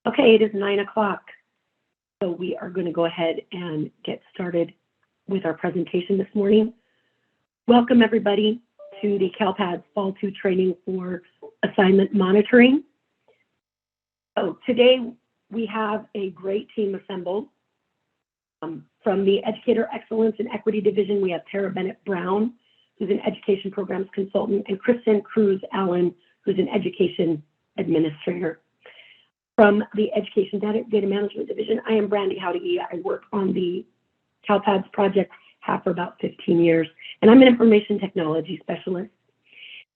Okay, it is 9 o'clock, so we are going to go ahead and get started with our presentation this morning. Welcome everybody to the CALPADS Fall 2 training for assignment monitoring. So today we have a great team assembled. From the Educator Excellence and Equity Division, we have Tara Bennett-Brown, who's an Education Programs Consultant, and Kristen Cruz-Allen, who's an Education Administrator. From the Education Data Management Division, I am Brandy Howdy. I work on the CALPADS project, have for about 15 years, and I'm an Information Technology Specialist.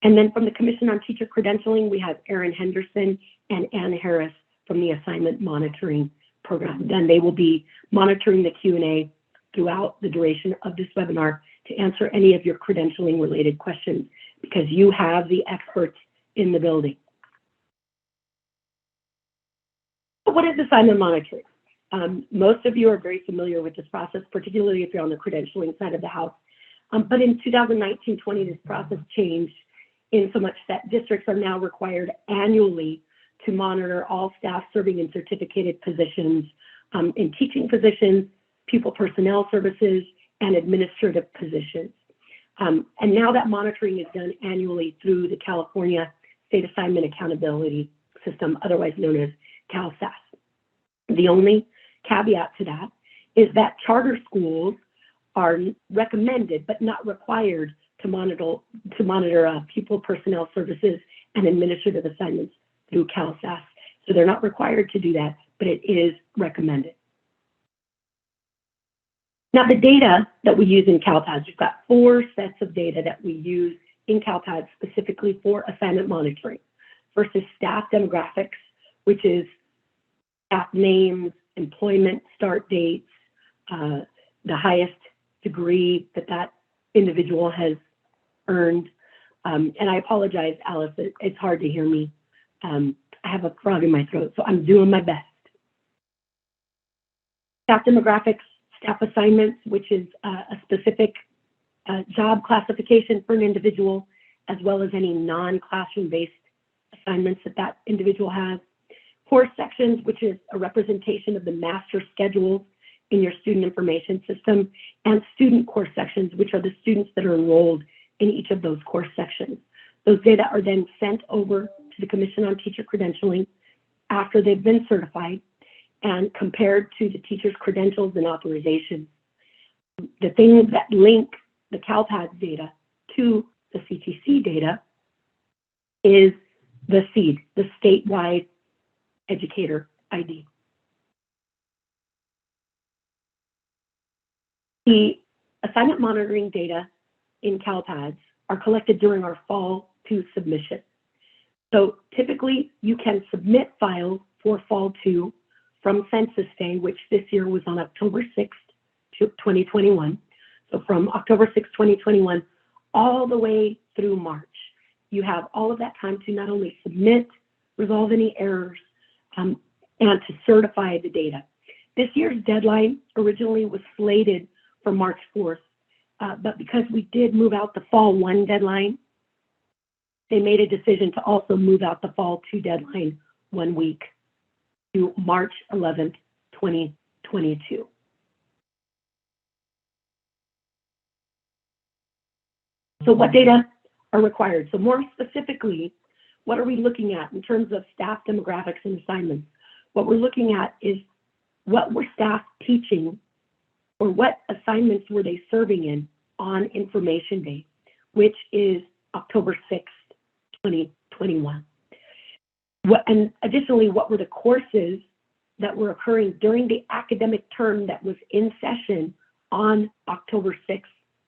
And then from the Commission on Teacher Credentialing, we have Erin Henderson and Ann Harris from the Assignment Monitoring Program. Then they will be monitoring the Q&A throughout the duration of this webinar to answer any of your credentialing related questions, because you have the experts in the building. What is assignment monitoring? Most of you are very familiar with this process, particularly if you're on the credentialing side of the house. But in 2019-20, this process changed in so much that districts are now required annually to monitor all staff serving in certificated positions, in teaching positions, pupil personnel services, and administrative positions. And now that monitoring is done annually through the California State Assignment Accountability System, otherwise known as CALPAFDS. The only caveat to that is that charter schools are recommended but not required to monitor pupil personnel services and administrative assignments through CALPAFDS. So they're not required to do that, but it is recommended. Now, the data that we use in CALPADS, we've got 4 sets of data that we use in CALPADS specifically for assignment monitoring. First is staff demographics, which is staff names, employment start dates, the highest degree that that individual has earned. And I apologize, Alice, it's hard to hear me. I have a frog in my throat, so I'm doing my best. Staff demographics, staff assignments, which is a specific job classification for an individual, as well as any non-classroom-based assignments that that individual has. Course sections, which is a representation of the master schedules in your student information system, and student course sections, which are the students that are enrolled in each of those course sections. Those data are then sent over to the Commission on Teacher Credentialing after they've been certified and compared to the teacher's credentials and authorizations. The things that link the CALPADS data to the CTC data is the SEED, the statewide educator ID. The assignment monitoring data in CALPADS are collected during our Fall 2 submission. So typically you can submit files for Fall 2 from Census Day, which this year was on October 6th, 2021. So from October 6th, 2021, all the way through March. You have all of that time to not only submit, resolve any errors, and to certify the data. This year's deadline originally was slated for March 4th, but because we did move out the Fall 1 deadline, they made a decision to also move out the Fall 2 deadline 1 week to March 11th, 2022. So what data are required? So more specifically, what are we looking at in terms of staff demographics and assignments? What we're looking at is what were staff teaching, or what assignments were they serving in on Information Day, which is October 6th, 2021. And additionally, what were the courses that were occurring during the academic term that was in session on October 6th,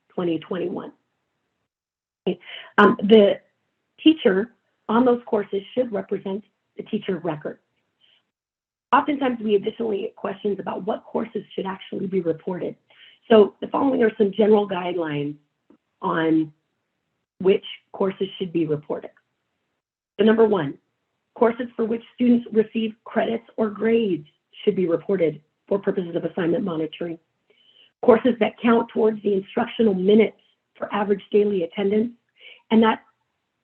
2021. Okay. The teacher on those courses should represent the teacher record. Oftentimes we additionally get questions about what courses should actually be reported. So the following are some general guidelines on which courses should be reported. So number 1, courses for which students receive credits or grades should be reported for purposes of assignment monitoring. Courses that count towards the instructional minutes for average daily attendance, and that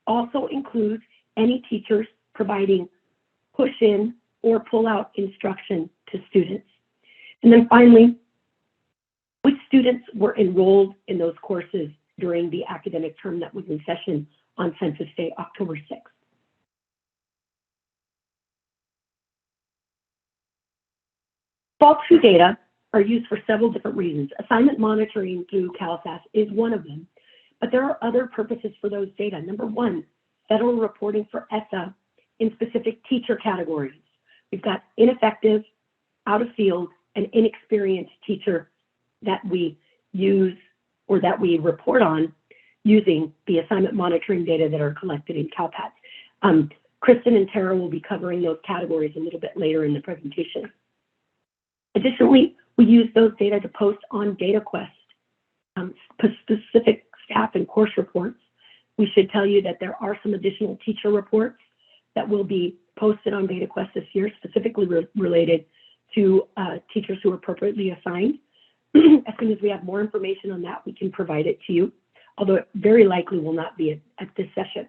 also includes any teachers providing push-in or pull out instruction to students. And then finally, which students were enrolled in those courses during the academic term that was in session on Census Day, October 6th. Fall 2 data are used for several different reasons. Assignment monitoring through CALPADS is one of them, but there are other purposes for those data. Number one, federal reporting for ESSA in specific teacher categories. We've got ineffective, out of field, and inexperienced teacher that we use or that we report on using the assignment monitoring data that are collected in CALPADS. Kristen and Tara will be covering those categories a little bit later in the presentation. Additionally, we use those data to post on DataQuest, specific staff and course reports. We should tell you that there are some additional teacher reports that will be posted on DataQuest this year, specifically related to teachers who are appropriately assigned. As soon as we have more information on that, we can provide it to you, although it very likely will not be at this session.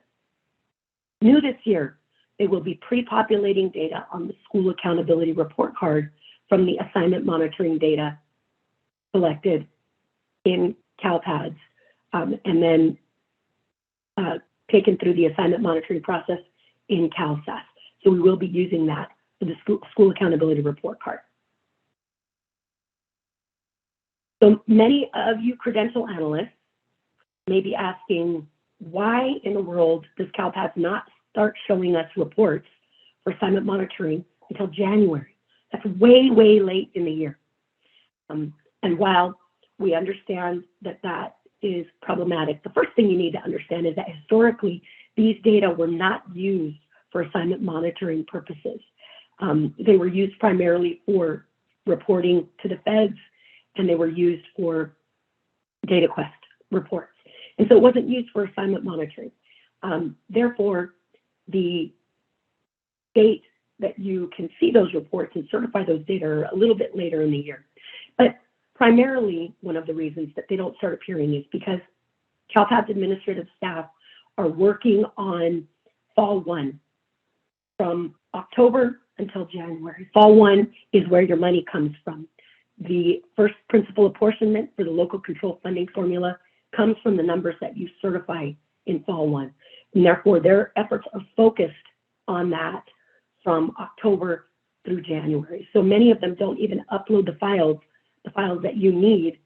New this year, they will be pre-populating data on the school accountability report card from the assignment monitoring data collected in CALPADS, and then taken through the assignment monitoring process in CalSAS. So we will be using that for the school accountability report card. So many of you credential analysts may be asking, why in the world does CALPADS not start showing us reports for assignment monitoring until January? That's way, way late in the year. And while we understand that that is problematic, the first thing you need to understand is that historically, these data were not used for assignment monitoring purposes. They were used primarily for reporting to the feds, and they were used for DataQuest reports. And so it wasn't used for assignment monitoring. Therefore, the date that you can see those reports and certify those data are a little bit later in the year. But primarily, one of the reasons that they don't start appearing is because CALPADS administrative staff are working on Fall 1 from October until January. Fall 1 is where your money comes from. The first principal apportionment for the local control funding formula comes from the numbers that you certify in Fall 1. And therefore, their efforts are focused on that from October through January. So many of them don't even upload the files that you need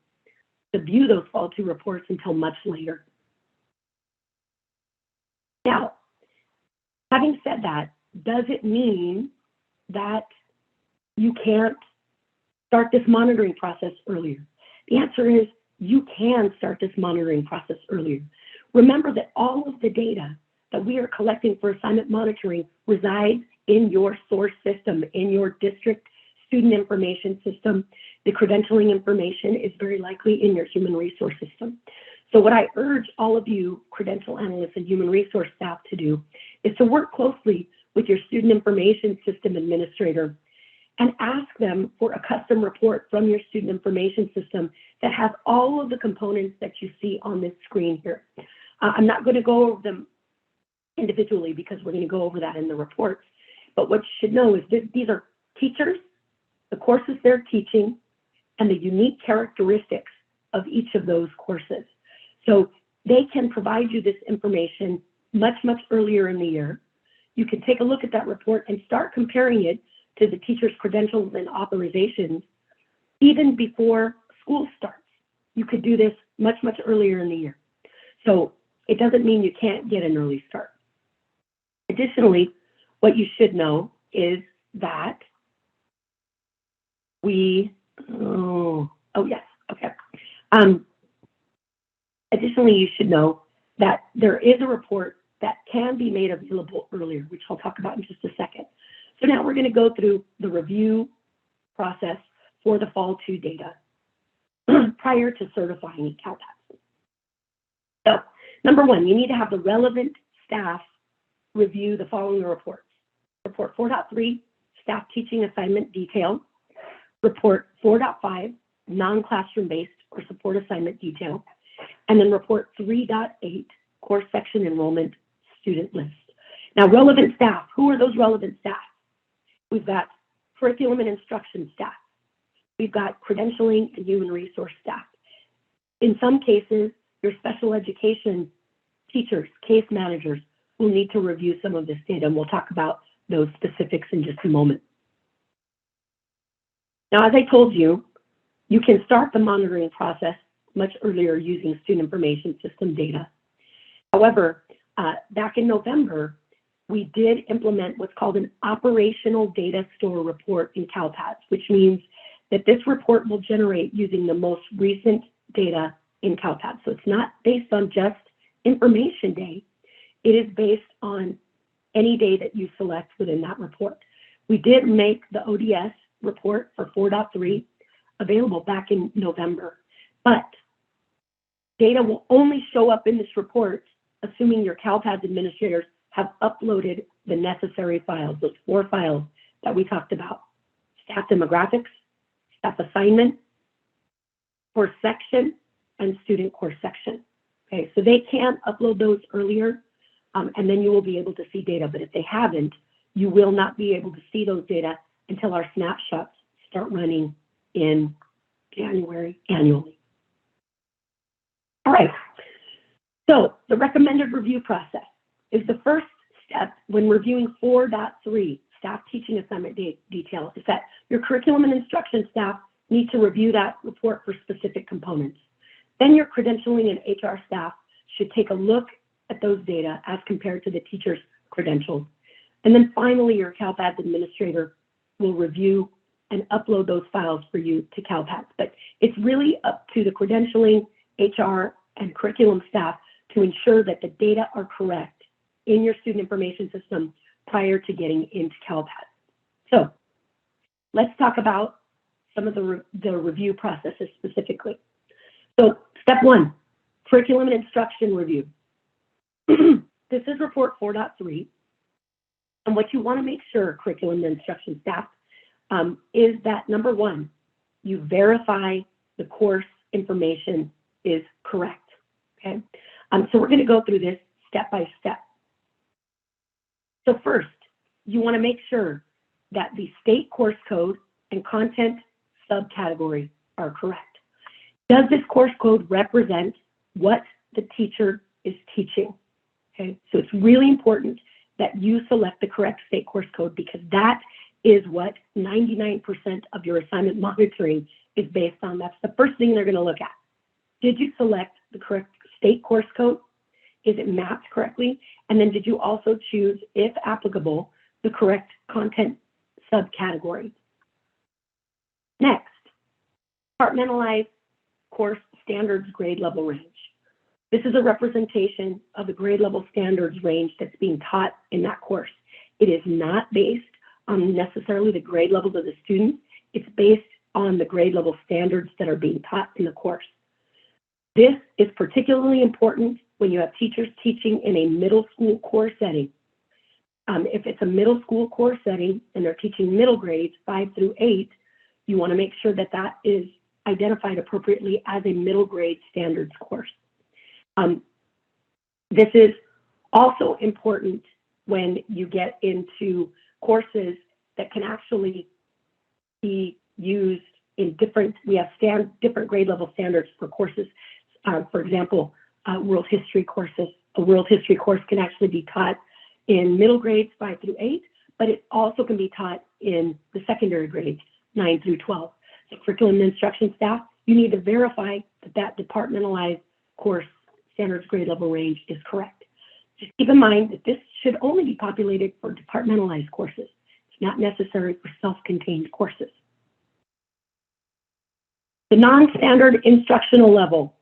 to view those Fall 2 reports until much later. Now, having said that, does it mean that you can't start this monitoring process earlier? The answer is you can start this monitoring process earlier. Remember that all of the data that we are collecting for assignment monitoring resides in your source system, in your district student information system. The credentialing information is very likely in your human resource system. So what I urge all of you credential analysts and human resource staff to do is to work closely with your student information system administrator and ask them for a custom report from your student information system that has all of the components that you see on this screen here. I'm not going to go over them individually because we're going to go over that in the reports. But what you should know is that these are teachers, the courses they're teaching, and the unique characteristics of each of those courses. So they can provide you this information much, much earlier in the year. You can take a look at that report and start comparing it to the teacher's credentials and authorizations even before school starts. You could do this much, much earlier in the year. So it doesn't mean you can't get an early start. Additionally, what you should know is that additionally, you should know that there is a report that can be made available earlier, which I'll talk about in just a second. So now we're going to go through the review process for the Fall 2 data prior to certifying CALPADS. So, number one, you need to have the relevant staff review the following reports. Report 4.3, staff teaching assignment detail. Report 4.5, non-classroom based or support assignment detail. And then report 3.8, course section enrollment student list. Now, relevant staff, who are those relevant staff? we've got curriculum and instruction staff. We've got credentialing and human resource staff. In some cases, your special education teachers, case managers will need to review some of this data, and we'll talk about those specifics in just a moment. Now, as I told you, you can start the monitoring process much earlier using student information system data. However, back in November, we did implement what's called an operational data store report in CALPADS, which means that this report will generate using the most recent data in CALPADS. So it's not based on just information day. It is based on any day that you select within that report. We did make the ODS report for 4.3 available back in November, but data will only show up in this report assuming your CALPADS administrators have uploaded the necessary files, those 4 files that we talked about: staff demographics, staff assignment, course section, and student course section. Okay, so they can upload those earlier, and then you will be able to see data. But if they haven't, you will not be able to see those data until our snapshots start running in January annually. All right, so the recommended review process is the first step when reviewing 4.3, staff teaching assignment detail, is that your curriculum and instruction staff need to review that report for specific components. Then your credentialing and HR staff should take a look at those data as compared to the teacher's credentials. And then finally, your CALPADS administrator will review and upload those files for you to CALPADS. But it's really up to the credentialing, HR, and curriculum staff to ensure that the data are correct in your student information system prior to getting into CALPADS. So let's talk about some of the review processes specifically. So step 1, curriculum and instruction review. This is report 4.3. And what you want to make sure, curriculum and instruction staff, is that number 1, you verify the course information is correct. Okay, so we're going to go through this step by step. So first, you want to make sure that the state course code and content subcategory are correct. Does this course code represent what the teacher is teaching? Okay, so it's really important that you select the correct state course code, because that is what 99% of your assignment monitoring is based on. That's the first thing they're going to look at. Did you select the correct state course code? Is it mapped correctly? And then did you also choose, if applicable, the correct content subcategory? Next, compartmentalize course standards grade level range. This is a representation of the grade level standards range that's being taught in that course. It is not based on necessarily the grade levels of the students. It's based on the grade level standards that are being taught in the course. This is particularly important when you have teachers teaching in a middle school course setting. If it's a middle school course setting and they're teaching middle grades 5 through 8, you want to make sure that that is identified appropriately as a middle grade standards course. This is also important when you get into courses that can actually be used in different, we have different grade level standards for courses. For example, world history courses. A world history course can actually be taught in middle grades 5 through 8, but it also can be taught in the secondary grades 9 through 12. So curriculum and instruction staff, you need to verify that that departmentalized course standards grade level range is correct. Just keep in mind that this should only be populated for departmentalized courses. It's not necessary for self-contained courses. The non-standard instructional level.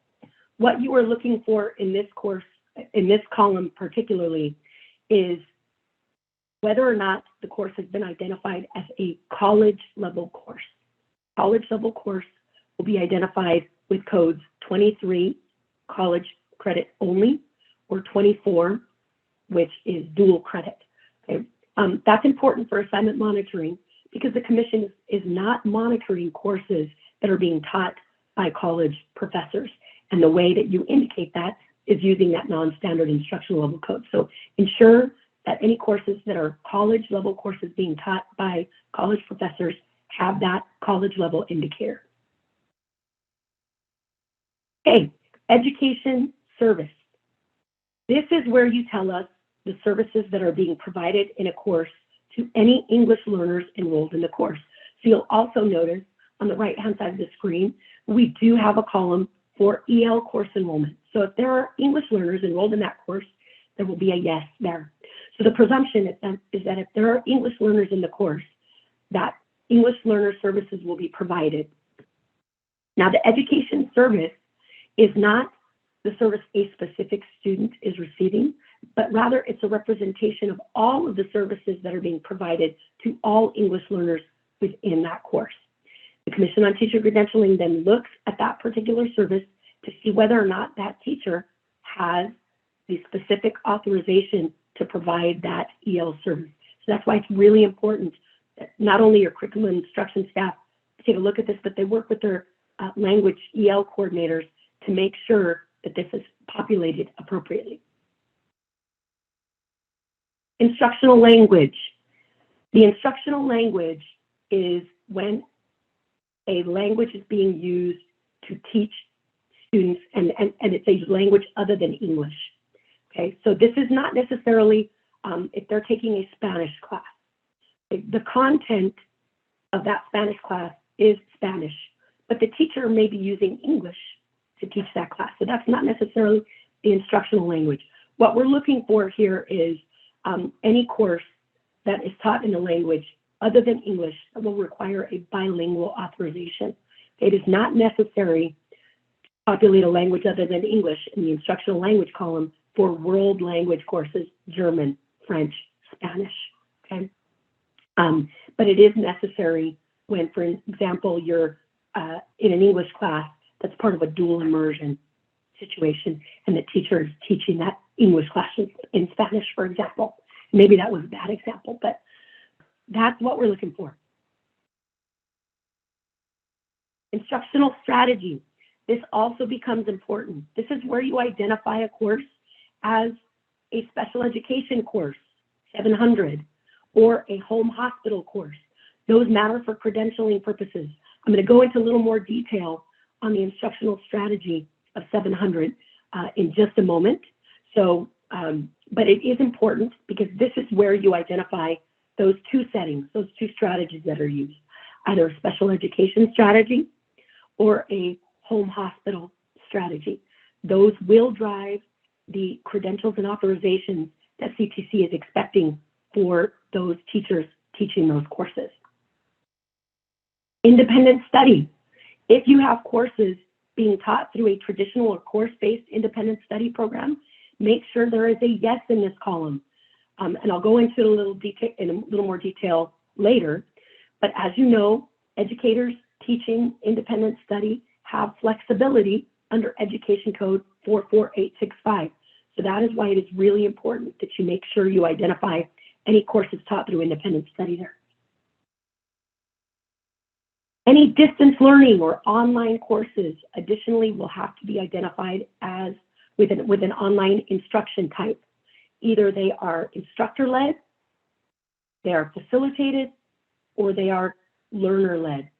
What you are looking for in this course, in this column particularly, is whether or not the course has been identified as a college level course. College level course will be identified with codes 23, college credit only, or 24, which is dual credit. Okay? That's important for assignment monitoring because the commission is not monitoring courses that are being taught by college professors. And the way that you indicate that is using that non-standard instructional level code. So ensure that any courses that are college level courses being taught by college professors have that college level indicator. Okay, education service. This is where you tell us the services that are being provided in a course to any English learners enrolled in the course. So you'll also notice on the right-hand side of the screen, we do have a column for EL course enrollment. So if there are English learners enrolled in that course, there will be a yes there. So the presumption is that if there are English learners in the course, that English learner services will be provided. Now, the education service is not the service a specific student is receiving, but rather it's a representation of all of the services that are being provided to all English learners within that course. The Commission on Teacher Credentialing then looks at that particular service to see whether or not that teacher has the specific authorization to provide that EL service. So that's why it's really important that not only your curriculum instruction staff take a look at this, but they work with their language EL coordinators to make sure that this is populated appropriately. Instructional language. The instructional language is when a language is being used to teach students, and it's a language other than English. Okay, so this is not necessarily if they're taking a Spanish class. The content of that Spanish class is Spanish, but the teacher may be using English to teach that class. So that's not necessarily the instructional language. What we're looking for here is any course that is taught in a language other than English that will require a bilingual authorization. It is not necessary to populate a language other than English in the instructional language column for world language courses, German, French, Spanish, okay? But it is necessary when, for example, you're in an English class that's part of a dual immersion situation and the teacher is teaching that English class in Spanish, for example. Maybe that was a bad example, but that's what we're looking for. Instructional strategy. This also becomes important. This is where you identify a course as a special education course, 700, or a home hospital course. Those matter for credentialing purposes. I'm going to go into a little more detail on the instructional strategy of 700 in just a moment. So, but it is important because this is where you identify those two settings, those two strategies that are used, either a special education strategy or a home hospital strategy. Those will drive the credentials and authorizations that CTC is expecting for those teachers teaching those courses. Independent study. If you have courses being taught through a traditional or course-based independent study program, make sure there is a yes in this column. And I'll go into it in a little more detail later. But as you know, educators teaching independent study have flexibility under Education Code 44865. So that is why it is really important that you make sure you identify any courses taught through independent study there. Any distance learning or online courses additionally will have to be identified as with an online instruction type. Either they are instructor-led, they are facilitated, or they are learner-led.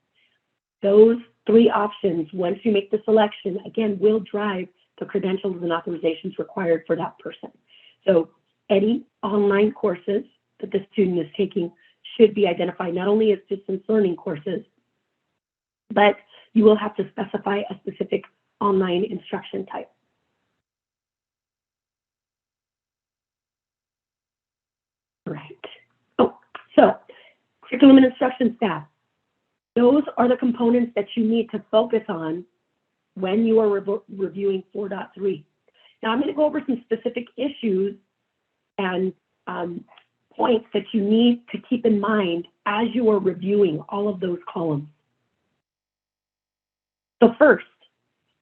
Those three options, once you make the selection, again, will drive the credentials and authorizations required for that person. So any online courses that the student is taking should be identified not only as distance learning courses, but you will have to specify a specific online instruction type. Right. Oh, so curriculum and instruction staff. Those are the components that you need to focus on when you are reviewing 4.3. Now I'm going to go over some specific issues and points that you need to keep in mind as you are reviewing all of those columns. So first,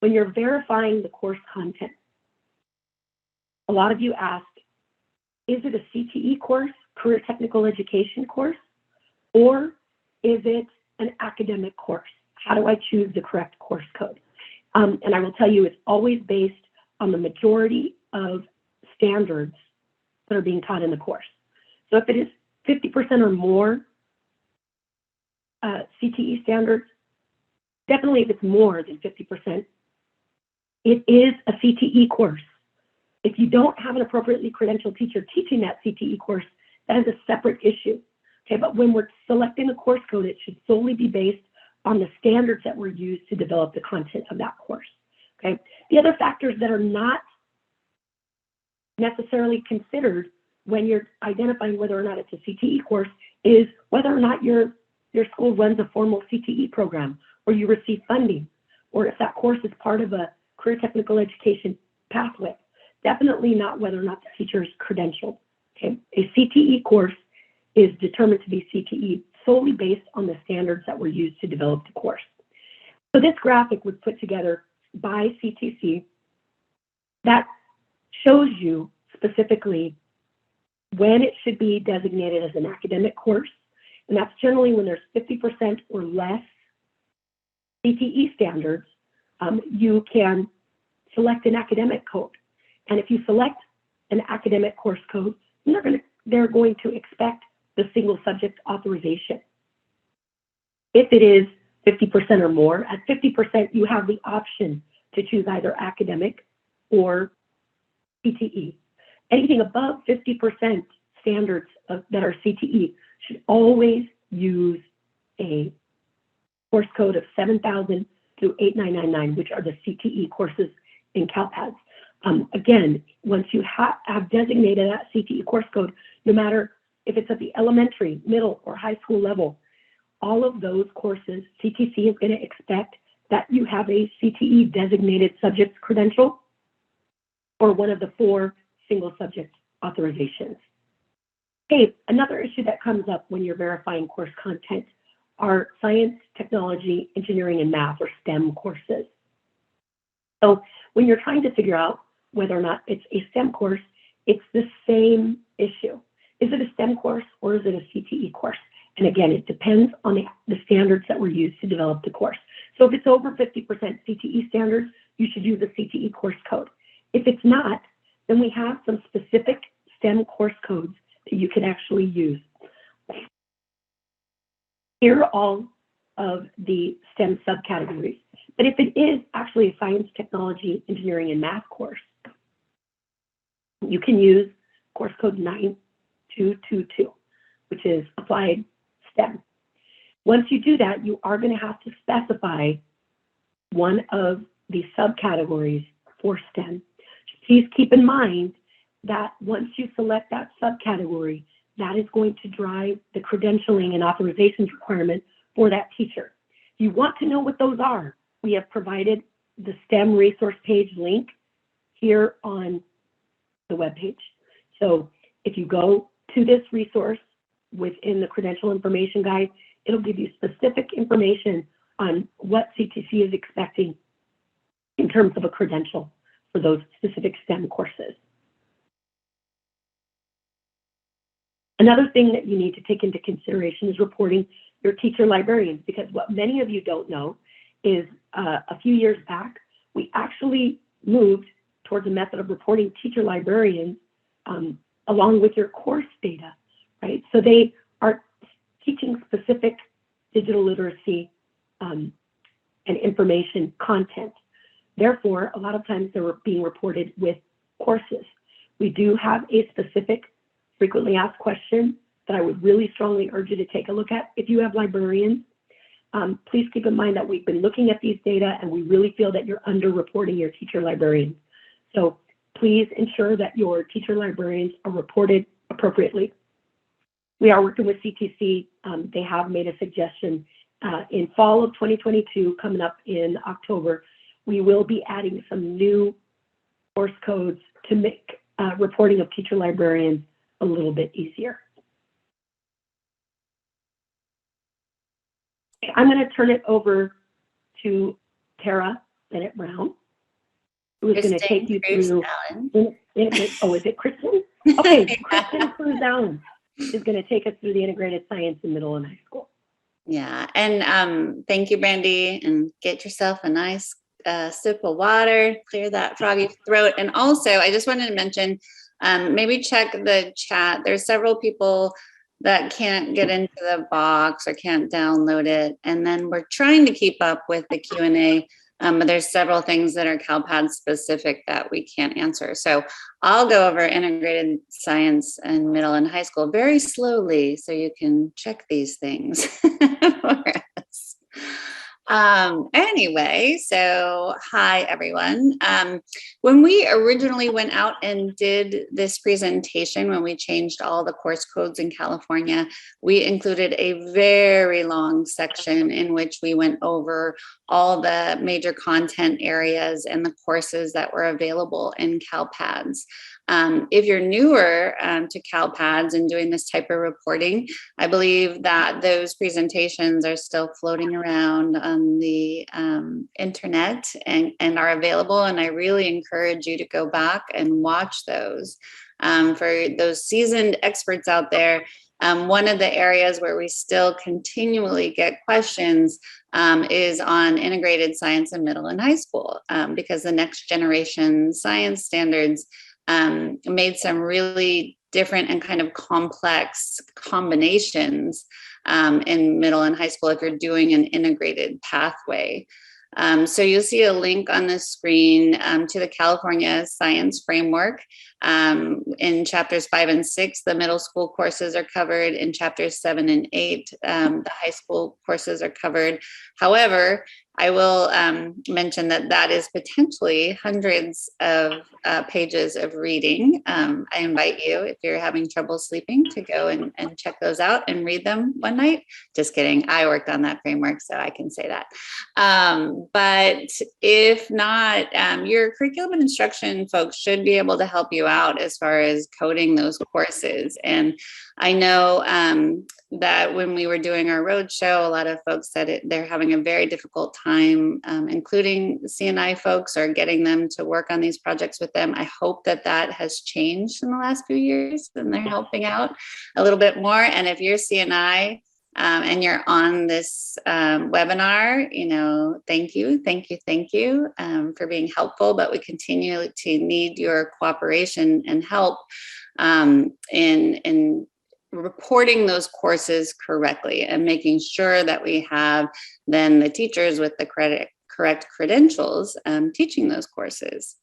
when you're verifying the course content, a lot of you ask, is it a CTE course, career technical education course, or is it an academic course? How do I choose the correct course code? And I will tell you, it's always based on the majority of standards that are being taught in the course. So if it is 50% or more CTE standards, definitely if it's more than 50%, it is a CTE course. If you don't have an appropriately credentialed teacher teaching that CTE course, that is a separate issue. Okay, but when we're selecting a course code, it should solely be based on the standards that were used to develop the content of that course. Okay, the other factors that are not necessarily considered when you're identifying whether or not it's a CTE course is whether or not your school runs a formal CTE program, or you receive funding, or if that course is part of a career technical education pathway. Definitely not whether or not the teacher is credentialed. Okay, a CTE course is determined to be CTE solely based on the standards that were used to develop the course. So this graphic was put together by CTC that shows you specifically when it should be designated as an academic course, and that's generally when there's 50% or less CTE standards. You can select an academic code, and if you select an academic course code, they're going to expect the single subject authorization. If it is 50% or more, at 50% you have the option to choose either academic or CTE. Anything above 50% standards that are CTE should always use a course code of 7000 through 8999, which are the CTE courses in CALPADS. Again, once you have designated that CTE course code, no matter if it's at the elementary, middle, or high school level, all of those courses, CTC is going to expect that you have a CTE designated subject credential or one of the 4 single subject authorizations. Okay, another issue that comes up when you're verifying course content are science, technology, engineering, and math, or STEM courses. So when you're trying to figure out whether or not it's a STEM course, it's the same issue. Is it a STEM course or is it a CTE course? And again, it depends on the standards that were used to develop the course. So if it's over 50% CTE standards, you should use a CTE course code. If it's not, then we have some specific STEM course codes that you can actually use. Here are all of the STEM subcategories. But if it is actually a science, technology, engineering, and math course, you can use course code 9222, which is applied STEM. Once you do that, you are going to have to specify one of the subcategories for STEM. Please keep in mind that once you select that subcategory, that is going to drive the credentialing and authorizations requirement for that teacher. If you want to know what those are, we have provided the STEM resource page link here on the webpage. So if you go to this resource within the credential information guide, it'll give you specific information on what CTC is expecting in terms of a credential for those specific STEM courses. Another thing that you need to take into consideration is reporting your teacher librarians, because what many of you don't know is a few years back, we actually moved towards a method of reporting teacher librarians along with your course data, right? So they are teaching specific digital literacy and information content. Therefore, a lot of times they're being reported with courses. We do have a specific frequently asked question that I would really strongly urge you to take a look at. If you have librarians, please keep in mind that we've been looking at these data and we really feel that you're underreporting your teacher librarians. So please ensure that your teacher librarians are reported appropriately. We are working with CTC. They have made a suggestion in fall of 2022, coming up in October, we will be adding some new course codes to make reporting of teacher librarians a little bit easier. I'm going to turn it over to Tara Bennett-Brown, who is going to take you through. Oh, is it Kristen? Okay, Kristen Cruz-Allen is going to take us through the integrated science in middle and high school. Yeah, and thank you, Brandy, and get yourself a nice sip of water, clear that froggy throat. And also, I just wanted to mention, maybe check the chat. There's several people that can't get into the box or can't download it. And then we're trying to keep up with the Q&A, but there's several things that are CALPADS specific that we can't answer. So I'll go over integrated science in middle and high school very slowly so you can check these things for us. Anyway, so hi everyone. When we originally went out and did this presentation, when we changed all the course codes in California, we included a very long section in which we went over all the major content areas and the courses that were available in CALPADS. If you're newer to CALPADS and doing this type of reporting, I believe that those presentations are still floating around on the internet and are available. And I really encourage you to go back and watch those. For those seasoned experts out there, one of the areas where we still continually get questions is on integrated science in middle and high school, because the next generation science standards made some really different and kind of complex combinations in middle and high school if you're doing an integrated pathway. So you'll see a link on the screen to the California Science Framework. In chapters 5 and 6, the middle school courses are covered. In chapters 7 and 8, the high school courses are covered. However, I will mention that that is potentially hundreds of pages of reading. I invite you, if you're having trouble sleeping, to go and check those out and read them one night. Just kidding. I worked on that framework, so I can say that. But if not, your curriculum and instruction folks should be able to help you out as far as coding those courses. And I know that when we were doing our roadshow, a lot of folks said they're having a very difficult time, including CNI folks, or getting them to work on these projects with them. I hope that that has changed in the last few years and they're helping out a little bit more. And if you're CNI and you're on this webinar, you know, thank you for being helpful, but we continue to need your cooperation and help in reporting those courses correctly and making sure that we have then the teachers with the correct credentials teaching those courses.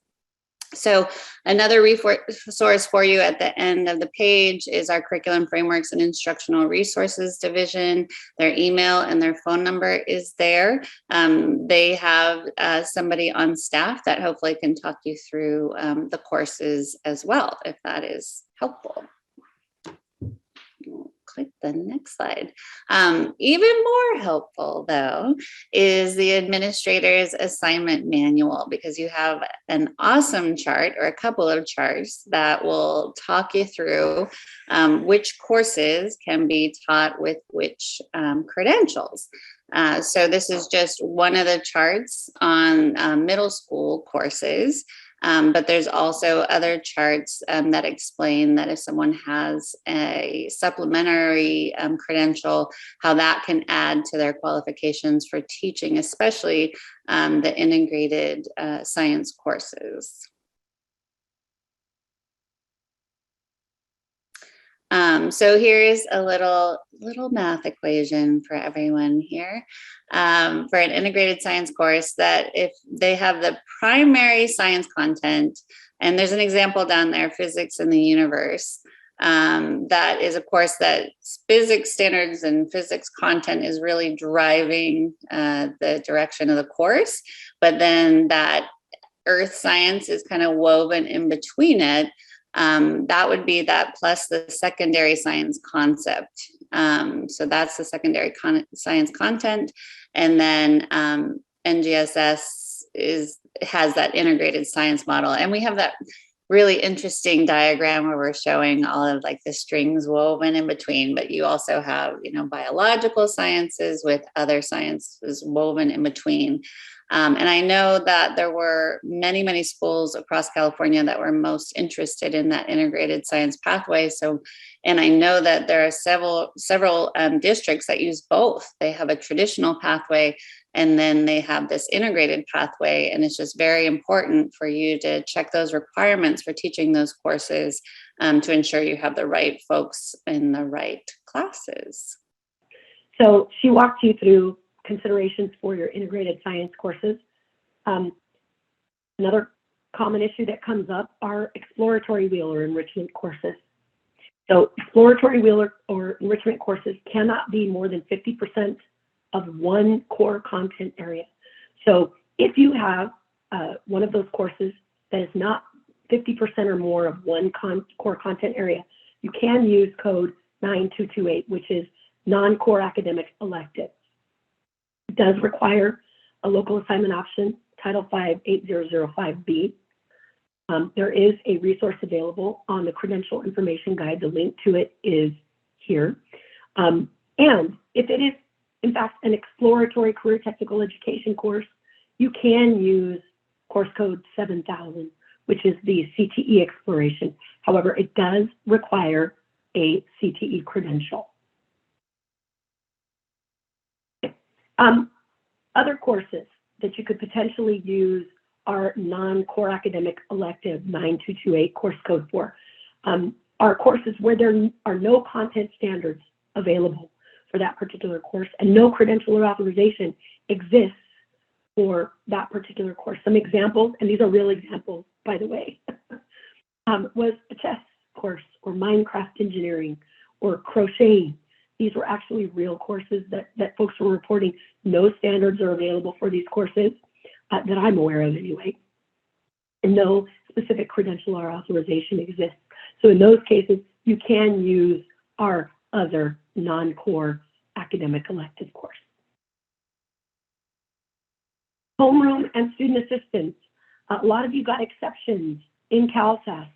So another resource for you at the end of the page is our Curriculum Frameworks and Instructional Resources Division. Their email and their phone number is there. They have somebody on staff that hopefully can talk you through the courses as well, if that is helpful. Click the next slide. Even more helpful, though, is the administrator's assignment manual, because you have an awesome chart or a couple of charts that will talk you through which courses can be taught with which credentials. So this is just one of the charts on middle school courses. But there's also other charts that explain that if someone has a supplementary credential, how that can add to their qualifications for teaching, especially the integrated science courses. So here is a little math equation for everyone here. For an integrated science course, that if they have the primary science content, and there's an example down there, physics in the universe, that is a course that physics standards and physics content is really driving the direction of the course, but then that earth science is kind of woven in between it. That would be that plus the secondary science concept. So that's the secondary science content. And then NGSS has that integrated science model. And we have that really interesting diagram where we're showing all of like the strings woven in between, but you also have, you know, biological sciences with other sciences woven in between. And I know that there were many, many schools across California that were most interested in that integrated science pathway. So, and I know that there are several districts that use both. They have a traditional pathway, and then they have this integrated pathway. And it's just very important for you to check those requirements for teaching those courses to ensure you have the right folks in the right classes. So she walked you through considerations for your integrated science courses. Another common issue that comes up are exploratory wheel or enrichment courses. So exploratory wheel or enrichment courses cannot be more than 50% of one core content area. So if you have one of those courses that is not 50% or more of one core content area, you can use code 9228, which is non-core academic elective. It does require a local assignment option, Title V 8005B. There is a resource available on the Credential Information Guide. The link to it is here. And if it is, in fact, an exploratory career technical education course, you can use course code 7000, which is the CTE exploration. However, it does require a CTE credential. Other courses that you could potentially use are non-core academic elective 9228 course code for. Are courses where there are no content standards available for that particular course and no credential or authorization exists for that particular course. Some examples, and these are real examples, by the way, was a chess course or Minecraft engineering or crocheting. These were actually real courses that folks were reporting. No standards are available for these courses that I'm aware of anyway. And no specific credential or authorization exists. So in those cases, you can use our other non-core academic elective course. Homeroom and student assistance. A lot of you got exceptions in CALPADS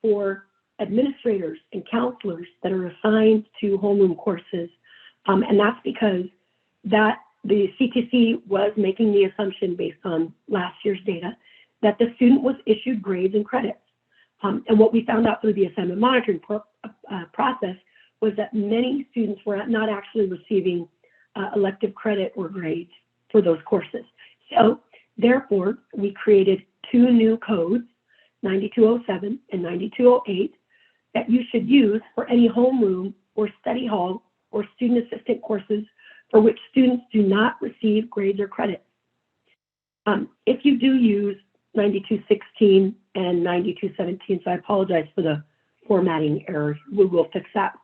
for administrators and counselors that are assigned to homeroom courses. And that's because the CTC was making the assumption based on last year's data that the student was issued grades and credits. And what we found out through the assignment monitoring process was that many students were not actually receiving elective credit or grades for those courses. So therefore, we created two new codes, 9207 and 9208, that you should use for any homeroom or study hall or student assistant courses for which students do not receive grades or credits. If you do use 9216 and 9217, so I apologize for the formatting error, we will fix that.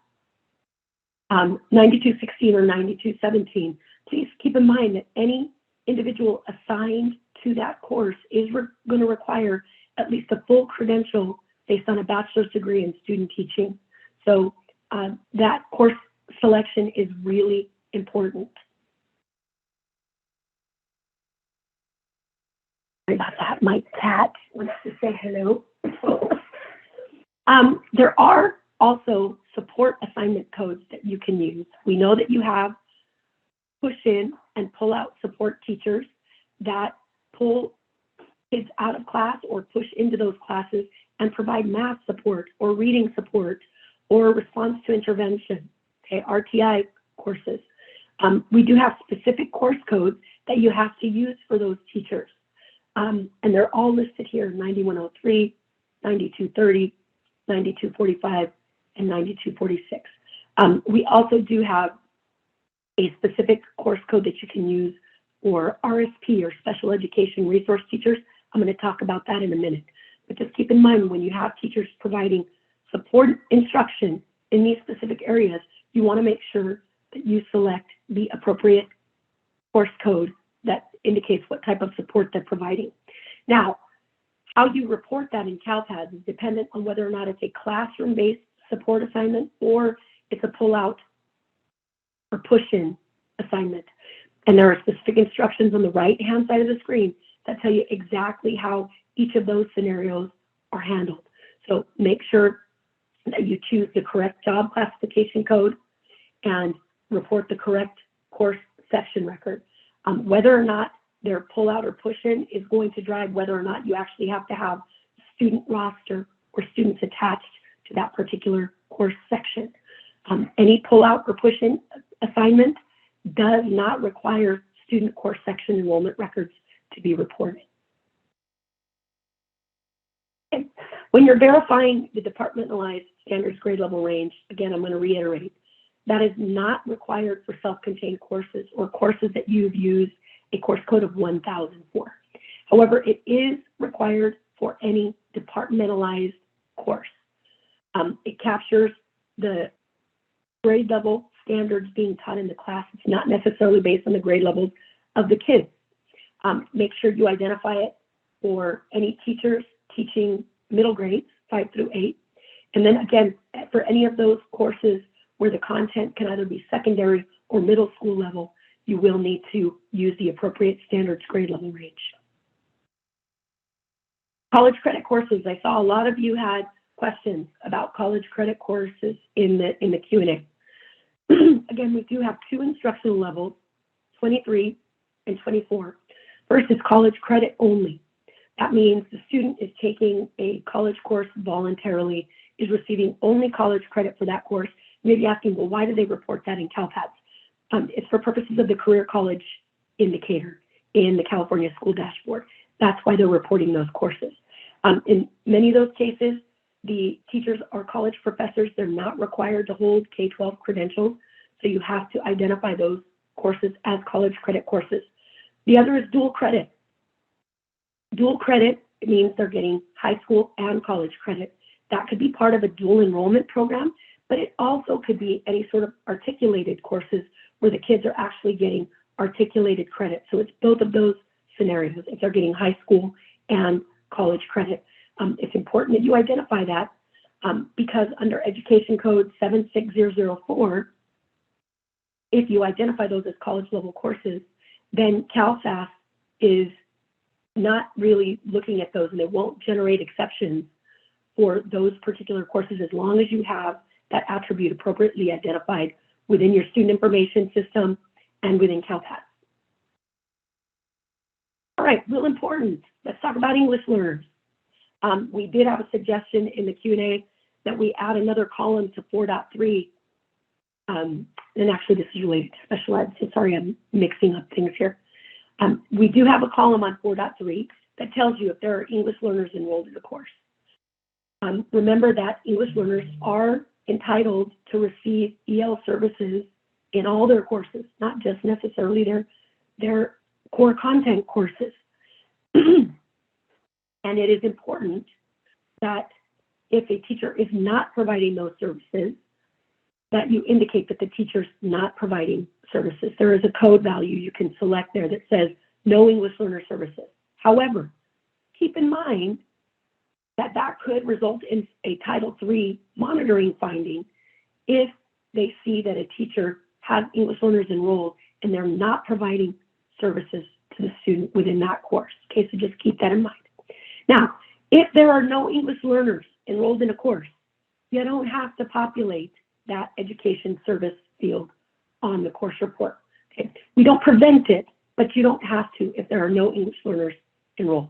9216 or 9217, please keep in mind that any individual assigned to that course is going to require at least a full credential based on a bachelor's degree in student teaching. So that course selection is really important. Sorry about that, my cat wants to say hello. There are also support assignment codes that you can use. We know that you have push in and pull out support teachers that pull kids out of class or push into those classes and provide math support or reading support or response to intervention, okay, RTI courses. We do have specific course codes that you have to use for those teachers. And they're all listed here, 9103, 9230, 9245, and 9246. We also do have a specific course code that you can use for RSP or special education resource teachers. I'm going to talk about that in a minute. But just keep in mind, when you have teachers providing support instruction in these specific areas, you want to make sure that you select the appropriate course code that indicates what type of support they're providing. Now, how you report that in CALPADS is dependent on whether or not it's a classroom-based support assignment or it's a pull-out or push-in assignment. And there are specific instructions on the right-hand side of the screen that tell you exactly how each of those scenarios are handled. So make sure that you choose the correct job classification code and report the correct course section record. Whether or not their pull-out or push-in is going to drive whether or not you actually have to have student roster or students attached to that particular course section. Any pull-out or push-in assignment does not require student course section enrollment records to be reported. Okay. When you're verifying the departmentalized standards grade level range, again, I'm going to reiterate, that is not required for self-contained courses or courses that you've used a course code of 1000 for. However, it is required for any departmentalized course. It captures the grade level standards being taught in the class. It's not necessarily based on the grade levels of the kids. Make sure you identify it for any teachers teaching middle grades, 5 through 8. And then again, for any of those courses where the content can either be secondary or middle school level, you will need to use the appropriate standards grade level range. College credit courses. I saw a lot of you had questions about college credit courses in the Q&A. Again, we do have 2 instructional levels, 23 and 24. First is college credit only. That means the student is taking a college course voluntarily, is receiving only college credit for that course. You may be asking, well, why do they report that in CALPADS? It's for purposes of the career college indicator in the California School Dashboard. That's why they're reporting those courses. In many of those cases, the teachers are college professors. They're not required to hold K-12 credentials, so you have to identify those courses as college credit courses. The other is dual credit. Dual credit means they're getting high school and college credit. That could be part of a dual enrollment program, but it also could be any sort of articulated courses where the kids are actually getting articulated credit. So it's both of those scenarios if they're getting high school and college credit. It's important that you identify that because under Education Code 76004, if you identify those as college level courses, then CALPAFDS is not really looking at those and they won't generate exceptions for those particular courses as long as you have that attribute appropriately identified within your student information system and within CALPADS. All right, real important. Let's talk about English learners. We did have a suggestion in the Q&A that we add another column to 4.3. And actually this is related to special ed, so sorry I'm mixing up things here. We do have a column on 4.3 that tells you if there are English learners enrolled in the course. Remember that English learners are entitled to receive EL services in all their courses, not just necessarily their core content courses. And it is important that if a teacher is not providing those services, that you indicate that the teacher's not providing services. There is a code value you can select there that says no English learner services. However, keep in mind that that could result in a Title III monitoring finding if they see that a teacher has English learners enrolled and they're not providing services to the student within that course. Okay, so just keep that in mind. Now, if there are no English learners enrolled in a course, you don't have to populate that education service field on the course report. Okay? We don't prevent it, but you don't have to if there are no English learners enrolled.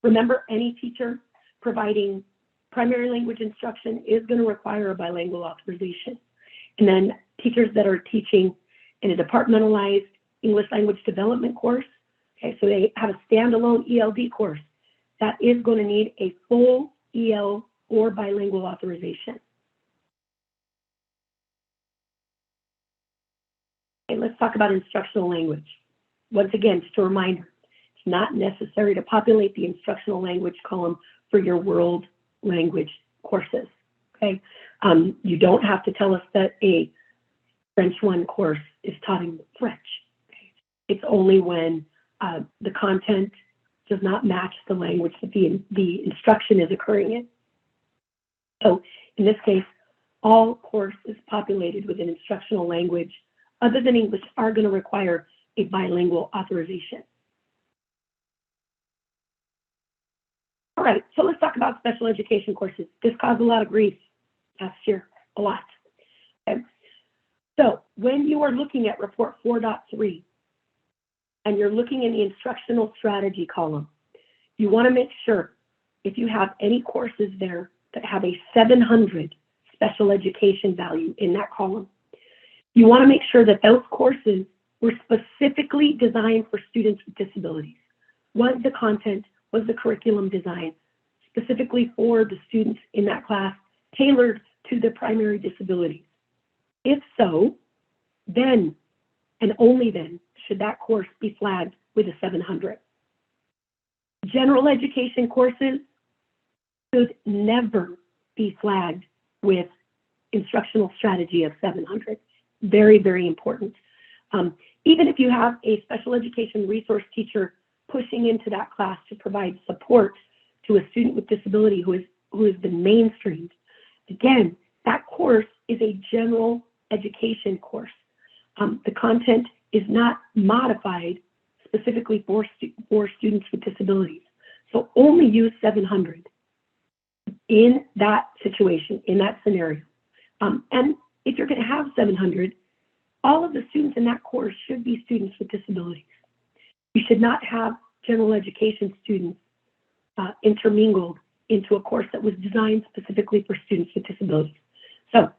Remember, any teacher providing primary language instruction is going to require a bilingual authorization. And then teachers that are teaching in a departmentalized English language development course, okay, so they have a standalone ELD course, that is going to need a full EL or bilingual authorization. Okay, let's talk about instructional language. Once again, just a reminder, it's not necessary to populate the instructional language column for your world language courses, okay? You don't have to tell us that a French 1 course is taught in French. Okay? It's only when the content does not match the language that the instruction is occurring in. So in this case, all courses populated with an instructional language other than English are going to require a bilingual authorization. All right, so let's talk about special education courses. This caused a lot of grief last year, a lot. Okay. So when you are looking at report 4.3, and you're looking in the instructional strategy column, you want to make sure if you have any courses there that have a 700 special education value in that column, you want to make sure that those courses were specifically designed for students with disabilities. Was the content, was the curriculum designed specifically for the students in that class, tailored to their primary disabilities? If so, then and only then should that course be flagged with a 700. General education courses should never be flagged with instructional strategy of 700. Very, very important. Even if you have a special education resource teacher pushing into that class to provide support to a student with disability who has been mainstreamed, again, that course is a general education course. The content is not modified specifically for students with disabilities. So only use 700 in that situation, in that scenario. And if you're going to have 700, all of the students in that course should be students with disabilities. You should not have general education students intermingled into a course that was designed specifically for students with disabilities. So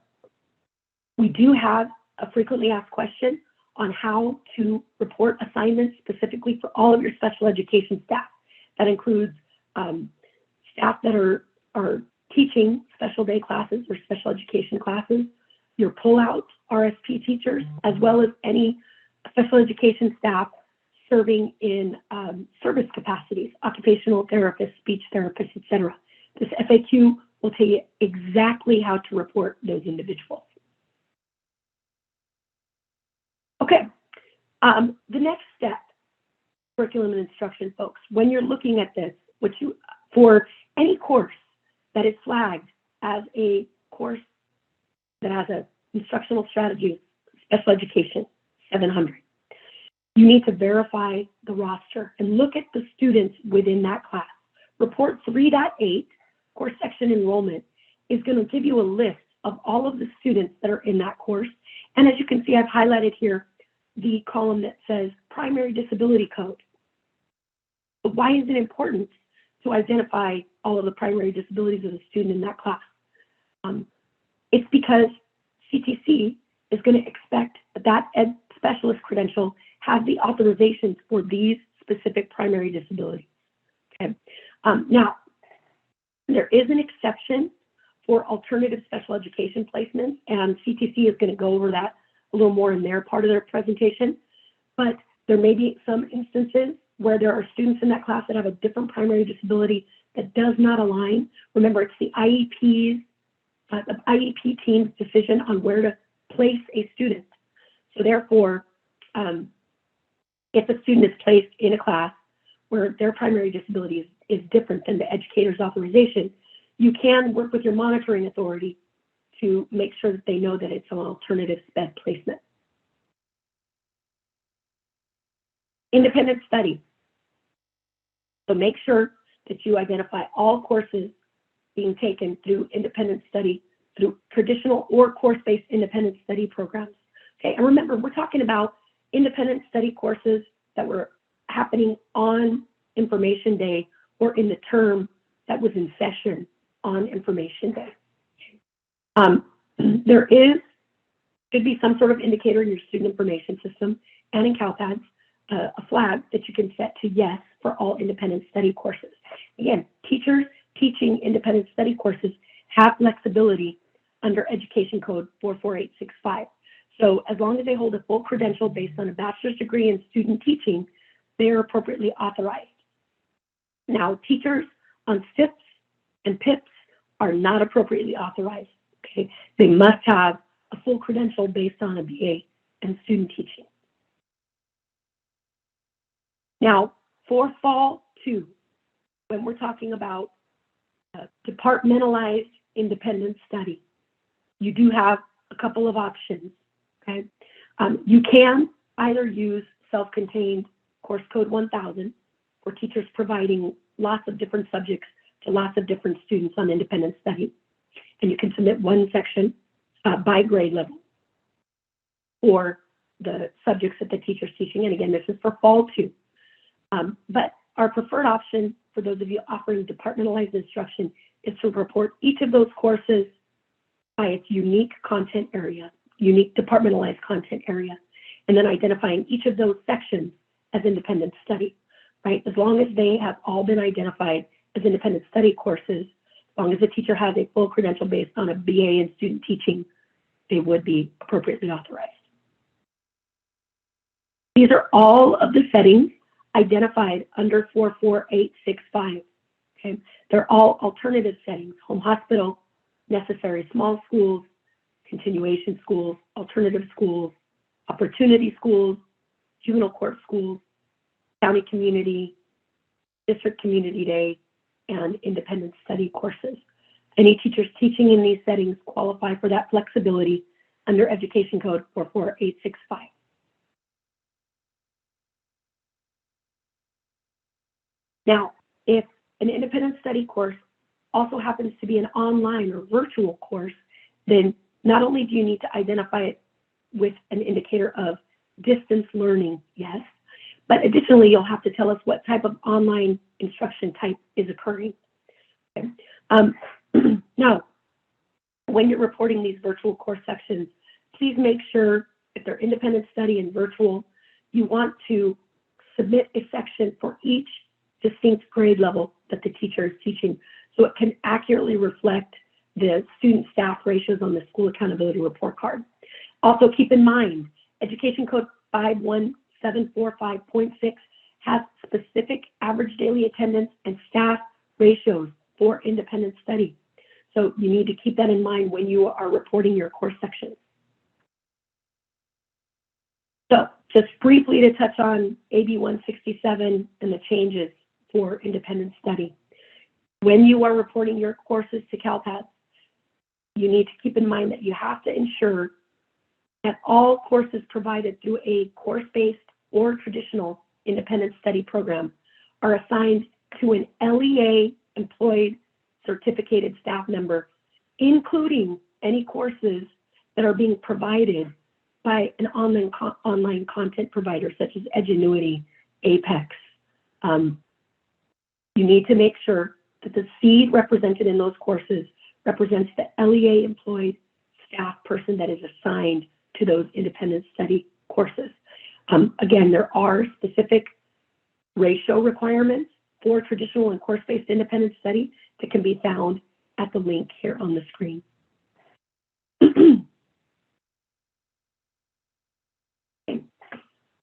we do have a frequently asked question on how to report assignments specifically for all of your special education staff. That includes staff that are teaching special day classes or special education classes, your pull-out RSP teachers, as well as any special education staff serving in service capacities, occupational therapists, speech therapists, etc. This FAQ will tell you exactly how to report those individuals. Okay, the next step, curriculum and instruction, folks, when you're looking at this, for any course that is flagged as a course that has an instructional strategy, special education, 700, you need to verify the roster and look at the students within that class. Report 3.8, course section enrollment, is going to give you a list of all of the students that are in that course. And as you can see, I've highlighted here the column that says primary disability code. But why is it important to identify all of the primary disabilities of the student in that class? It's because CTC is going to expect that ed specialist credential has the authorizations for these specific primary disabilities. Okay. Now, there is an exception for alternative special education placements, and CTC is going to go over that a little more in their part of their presentation. But there may be some instances where there are students in that class that have a different primary disability that does not align. Remember, it's the IEP team's decision on where to place a student. So therefore, if a student is placed in a class where their primary disability is different than the educator's authorization, you can work with your monitoring authority to make sure that they know that it's an alternative SPED placement. Independent study. So make sure that you identify all courses being taken through independent study, through traditional or course-based independent study programs. Okay, and remember, we're talking about independent study courses that were happening on Information Day or in the term that was in session on Information Day. There should be some sort of indicator in your student information system and in CALPADS, a flag that you can set to yes for all independent study courses. Again, teachers teaching independent study courses have flexibility under Education Code 44865. So as long as they hold a full credential based on a bachelor's degree in student teaching, they are appropriately authorized. Now, teachers on SIPs and PIPs are not appropriately authorized. Okay, they must have a full credential based on a BA and student teaching. Now, for fall 2, when we're talking about departmentalized independent study, you do have a couple of options. Okay, you can either use self-contained course code 1000 for teachers providing lots of different subjects to lots of different students on independent study, and you can submit one section by grade level. Or the subjects that the teacher's teaching. And again, this is for fall too. But our preferred option for those of you offering departmentalized instruction is to report each of those courses by its unique content area, unique departmentalized content area, and then identifying each of those sections as independent study, right? As long as they have all been identified as independent study courses, as long as the teacher has a full credential based on a BA in student teaching, they would be appropriately authorized. These are all of the settings identified under 44865, okay? They're all alternative settings: home hospital, necessary small schools, continuation schools, alternative schools, opportunity schools, juvenile court schools, county community, district community day, and independent study courses. Any teachers teaching in these settings qualify for that flexibility under Education Code 44865. Now, if an independent study course also happens to be an online or virtual course, then not only do you need to identify it with an indicator of distance learning, yes, but additionally, you'll have to tell us what type of online instruction type is occurring. Okay. Now, when you're reporting these virtual course sections, please make sure, if they're independent study and virtual, you want to submit a section for each distinct grade level that the teacher is teaching, so it can accurately reflect the student-staff ratios on the school accountability report card. Also, keep in mind, Education Code 51745.6 has specific average daily attendance and staff ratios for independent study. So you need to keep that in mind when you are reporting your course sections. So just briefly to touch on AB 167 and the changes for independent study. When you are reporting your courses to CALPADS, you need to keep in mind that you have to ensure that all courses provided through a course-based or traditional independent study program are assigned to an LEA-employed certificated staff member, including any courses that are being provided by an online content provider such as Edgenuity, Apex. You need to make sure that the seed represented in those courses represents the LEA-employed staff person that is assigned to those independent study courses. Again, there are specific ratio requirements for traditional and course-based independent study that can be found at the link here on the screen.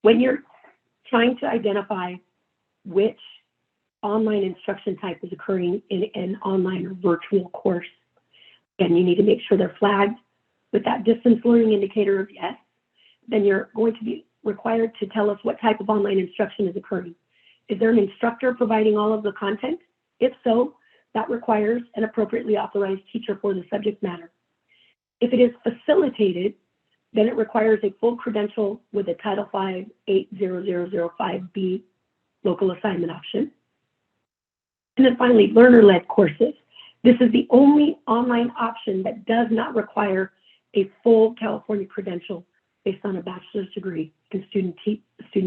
When you're trying to identify which online instruction type is occurring in an online or virtual course, again, you need to make sure they're flagged with that distance learning indicator of yes. Then you're going to be required to tell us what type of online instruction is occurring. Is there an instructor providing all of the content? If so, that requires an appropriately authorized teacher for the subject matter. If it is facilitated, then it requires a full credential with a Title V 80005B local assignment option. And then finally, learner-led courses. This is the only online option that does not require a full California credential based on a bachelor's degree in student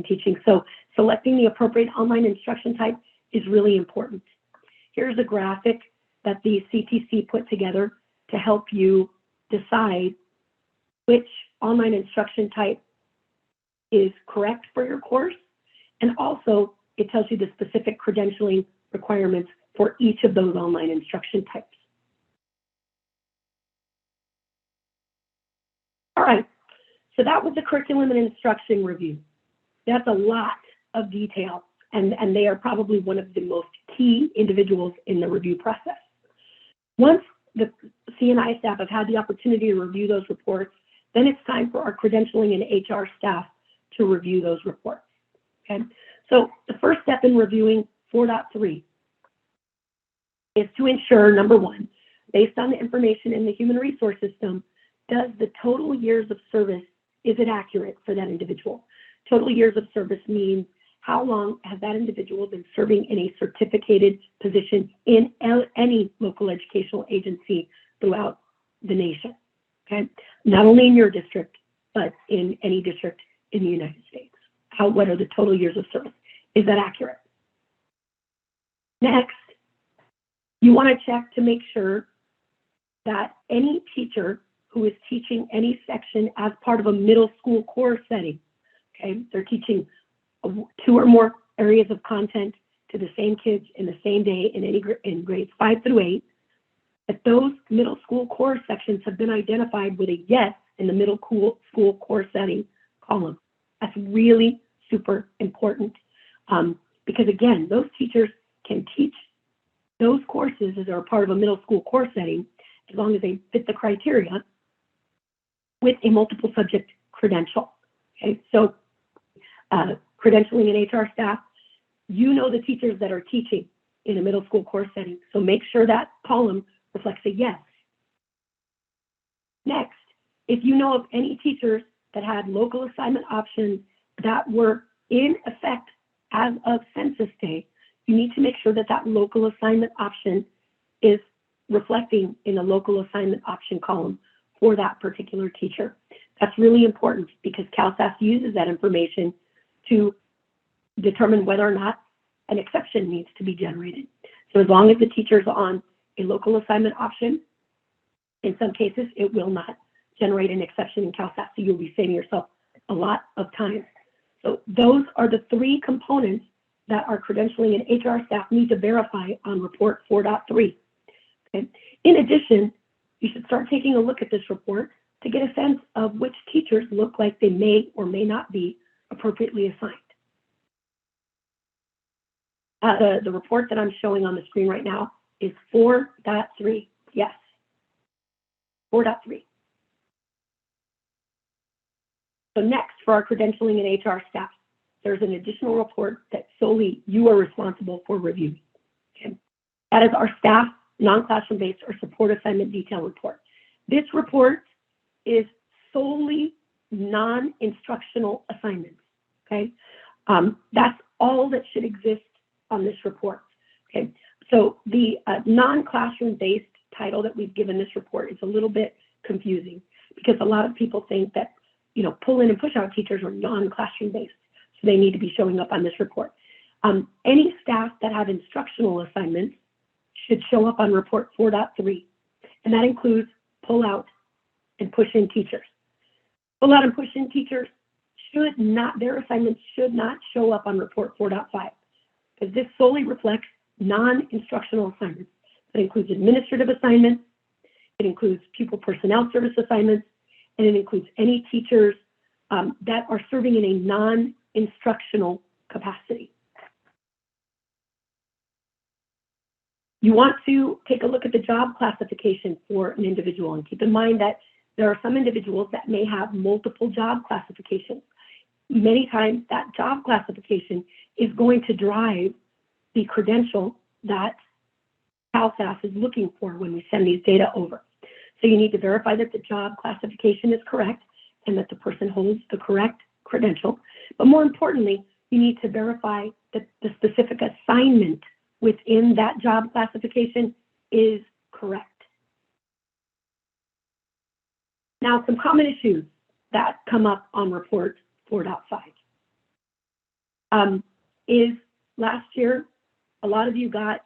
teaching. So selecting the appropriate online instruction type is really important. Here's a graphic that the CTC put together to help you decide which online instruction type is correct for your course. And also, it tells you the specific credentialing requirements for each of those online instruction types. All right, so that was the curriculum and instruction review. That's a lot of detail, and they are probably one of the most key individuals in the review process. Once the CNI staff have had the opportunity to review those reports, then it's time for our credentialing and HR staff to review those reports, okay? So the first step in reviewing 4.3 is to ensure, number one, based on the information in the human resource system, does the total years of service, is it accurate for that individual? Total years of service means how long has that individual been serving in a certificated position in any local educational agency throughout the nation, okay? Not only in your district, but in any district in the United States. What are the total years of service? Is that accurate? Next, you want to check to make sure that any teacher who is teaching any section as part of a middle school course setting, okay, they're teaching 2 or more areas of content to the same kids in the same day in grades 5 through 8, that those middle school course sections have been identified with a yes in the middle school course setting column. That's really super important because, again, those teachers can teach those courses as are part of a middle school course setting as long as they fit the criteria with a multiple subject credential. Okay, so credentialing and HR staff, you know the teachers that are teaching in a middle school course setting, so make sure that column reflects a yes. Next, if you know of any teachers that had local assignment options that were in effect as of census day, you need to make sure that that local assignment option is reflecting in the local assignment option column for that particular teacher. That's really important because CALPADS uses that information to determine whether or not an exception needs to be generated. So as long as the teacher is on a local assignment option, in some cases, it will not generate an exception in CALPADS, so you'll be saving yourself a lot of time. So those are the 3 components that our credentialing and HR staff need to verify on report 4.3. Okay. In addition, you should start taking a look at this report to get a sense of which teachers look like they may or may not be appropriately assigned. The report that I'm showing on the screen right now is 4.3. Yes, 4.3. So next, for our credentialing and HR staff, there's an additional report that solely you are responsible for reviewing. Okay? That is our staff non-classroom based or support assignment detail report. This report is solely non-instructional assignments. Okay, that's all that should exist on this report. Okay, so the non-classroom based title that we've given this report is a little bit confusing because a lot of people think that, you know, pull in and push out teachers are non-classroom based, so they need to be showing up on this report. Any staff that have instructional assignments should show up on report 4.3, and that includes pull out and push in teachers. Pull out and push in teachers should not, their assignments should not show up on report 4.5 because this solely reflects non-instructional assignments. That includes administrative assignments, it includes pupil personnel service assignments, and it includes any teachers that are serving in a non-instructional capacity. You want to take a look at the job classification for an individual and keep in mind that there are some individuals that may have multiple job classifications. Many times that job classification is going to drive the credential that CALPADS is looking for when we send these data over. So you need to verify that the job classification is correct and that the person holds the correct credential. But more importantly, you need to verify that the specific assignment within that job classification is correct. Now, some common issues that come up on report 4.5 is last year, a lot of you got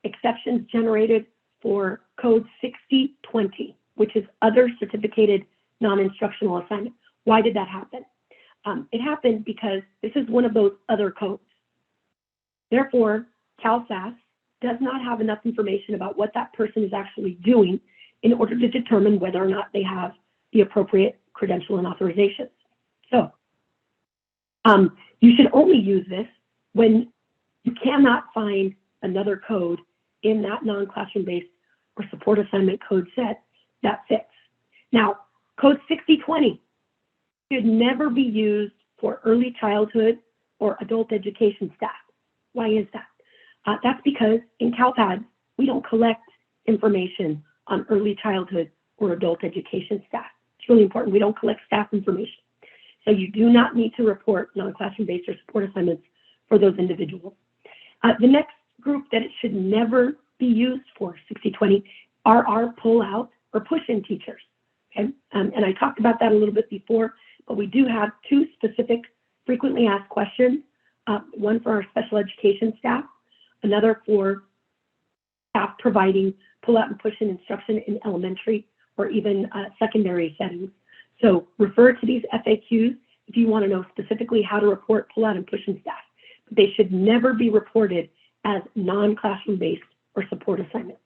exceptions generated for code 6020, which is other certificated non-instructional assignment. Why did that happen? It happened because this is one of those other codes. Therefore, CALPADS does not have enough information about what that person is actually doing in order to determine whether or not they have the appropriate credential and authorizations. So you should only use this when you cannot find another code in that non-classroom based or support assignment code set that fits. Now, code 6020 should never be used for early childhood or adult education staff. Why is that? That's because in CALPADS, we don't collect information on early childhood or adult education staff. It's really important. We don't collect staff information. So you do not need to report non-classroom based or support assignments for those individuals. The next group that it should never be used for 6020 are our pull out or push in teachers. Okay? And I talked about that a little bit before, but we do have 2 specific frequently asked questions, one for our special education staff, another for staff providing pull-out and push-in instruction in elementary or even secondary settings. So refer to these FAQs if you want to know specifically how to report pull-out and push-in staff. But they should never be reported as non-classroom based or support assignments.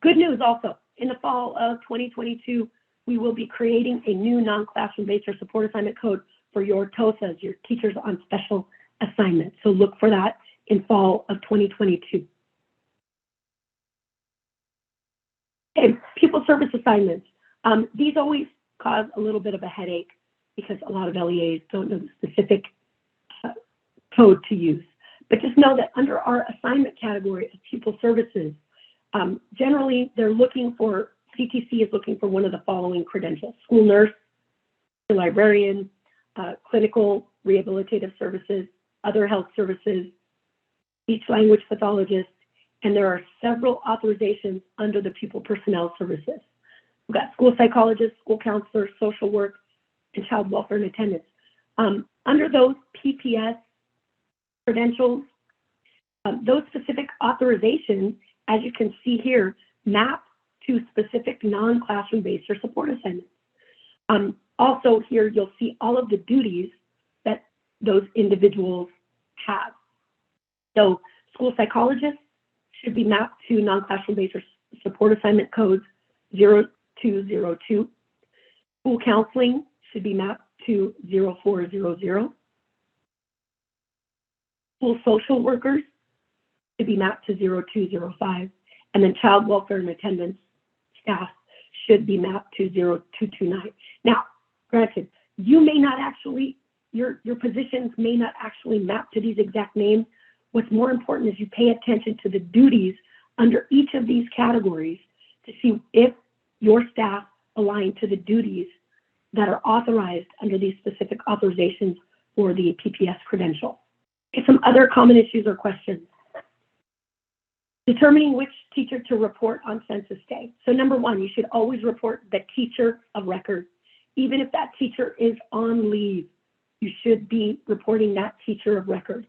Good news also, in the fall of 2022, we will be creating a new non-classroom based or support assignment code for your TOSAs, your teachers on special assignments. So look for that in fall of 2022. Okay, pupil service assignments. These always cause a little bit of a headache because a lot of LEAs don't know the specific code to use. But just know that under our assignment category of pupil services, generally they're looking for, CTC is looking for one of the following credentials: school nurse, librarian, clinical rehabilitative services, other health services, speech language pathologist, and there are several authorizations under the pupil personnel services. We've got school psychologists, school counselors, social work, and child welfare and attendance. Under those PPS credentials, those specific authorizations, as you can see here, map to specific non-classroom based or support assignments. Also here, you'll see all of the duties that those individuals have. So school psychologists should be mapped to non-classroom based or support assignment codes 0202. School counseling should be mapped to 0400. School social workers should be mapped to 0205. And then child welfare and attendance staff should be mapped to 0229. Now, granted, you may not actually, your positions may not actually map to these exact names. What's more important is you pay attention to the duties under each of these categories to see if your staff align to the duties that are authorized under these specific authorizations for the PPS credential. Okay, some other common issues or questions. Determining which teacher to report on census day. So number 1, you should always report the teacher of record. Even if that teacher is on leave, you should be reporting that teacher of record.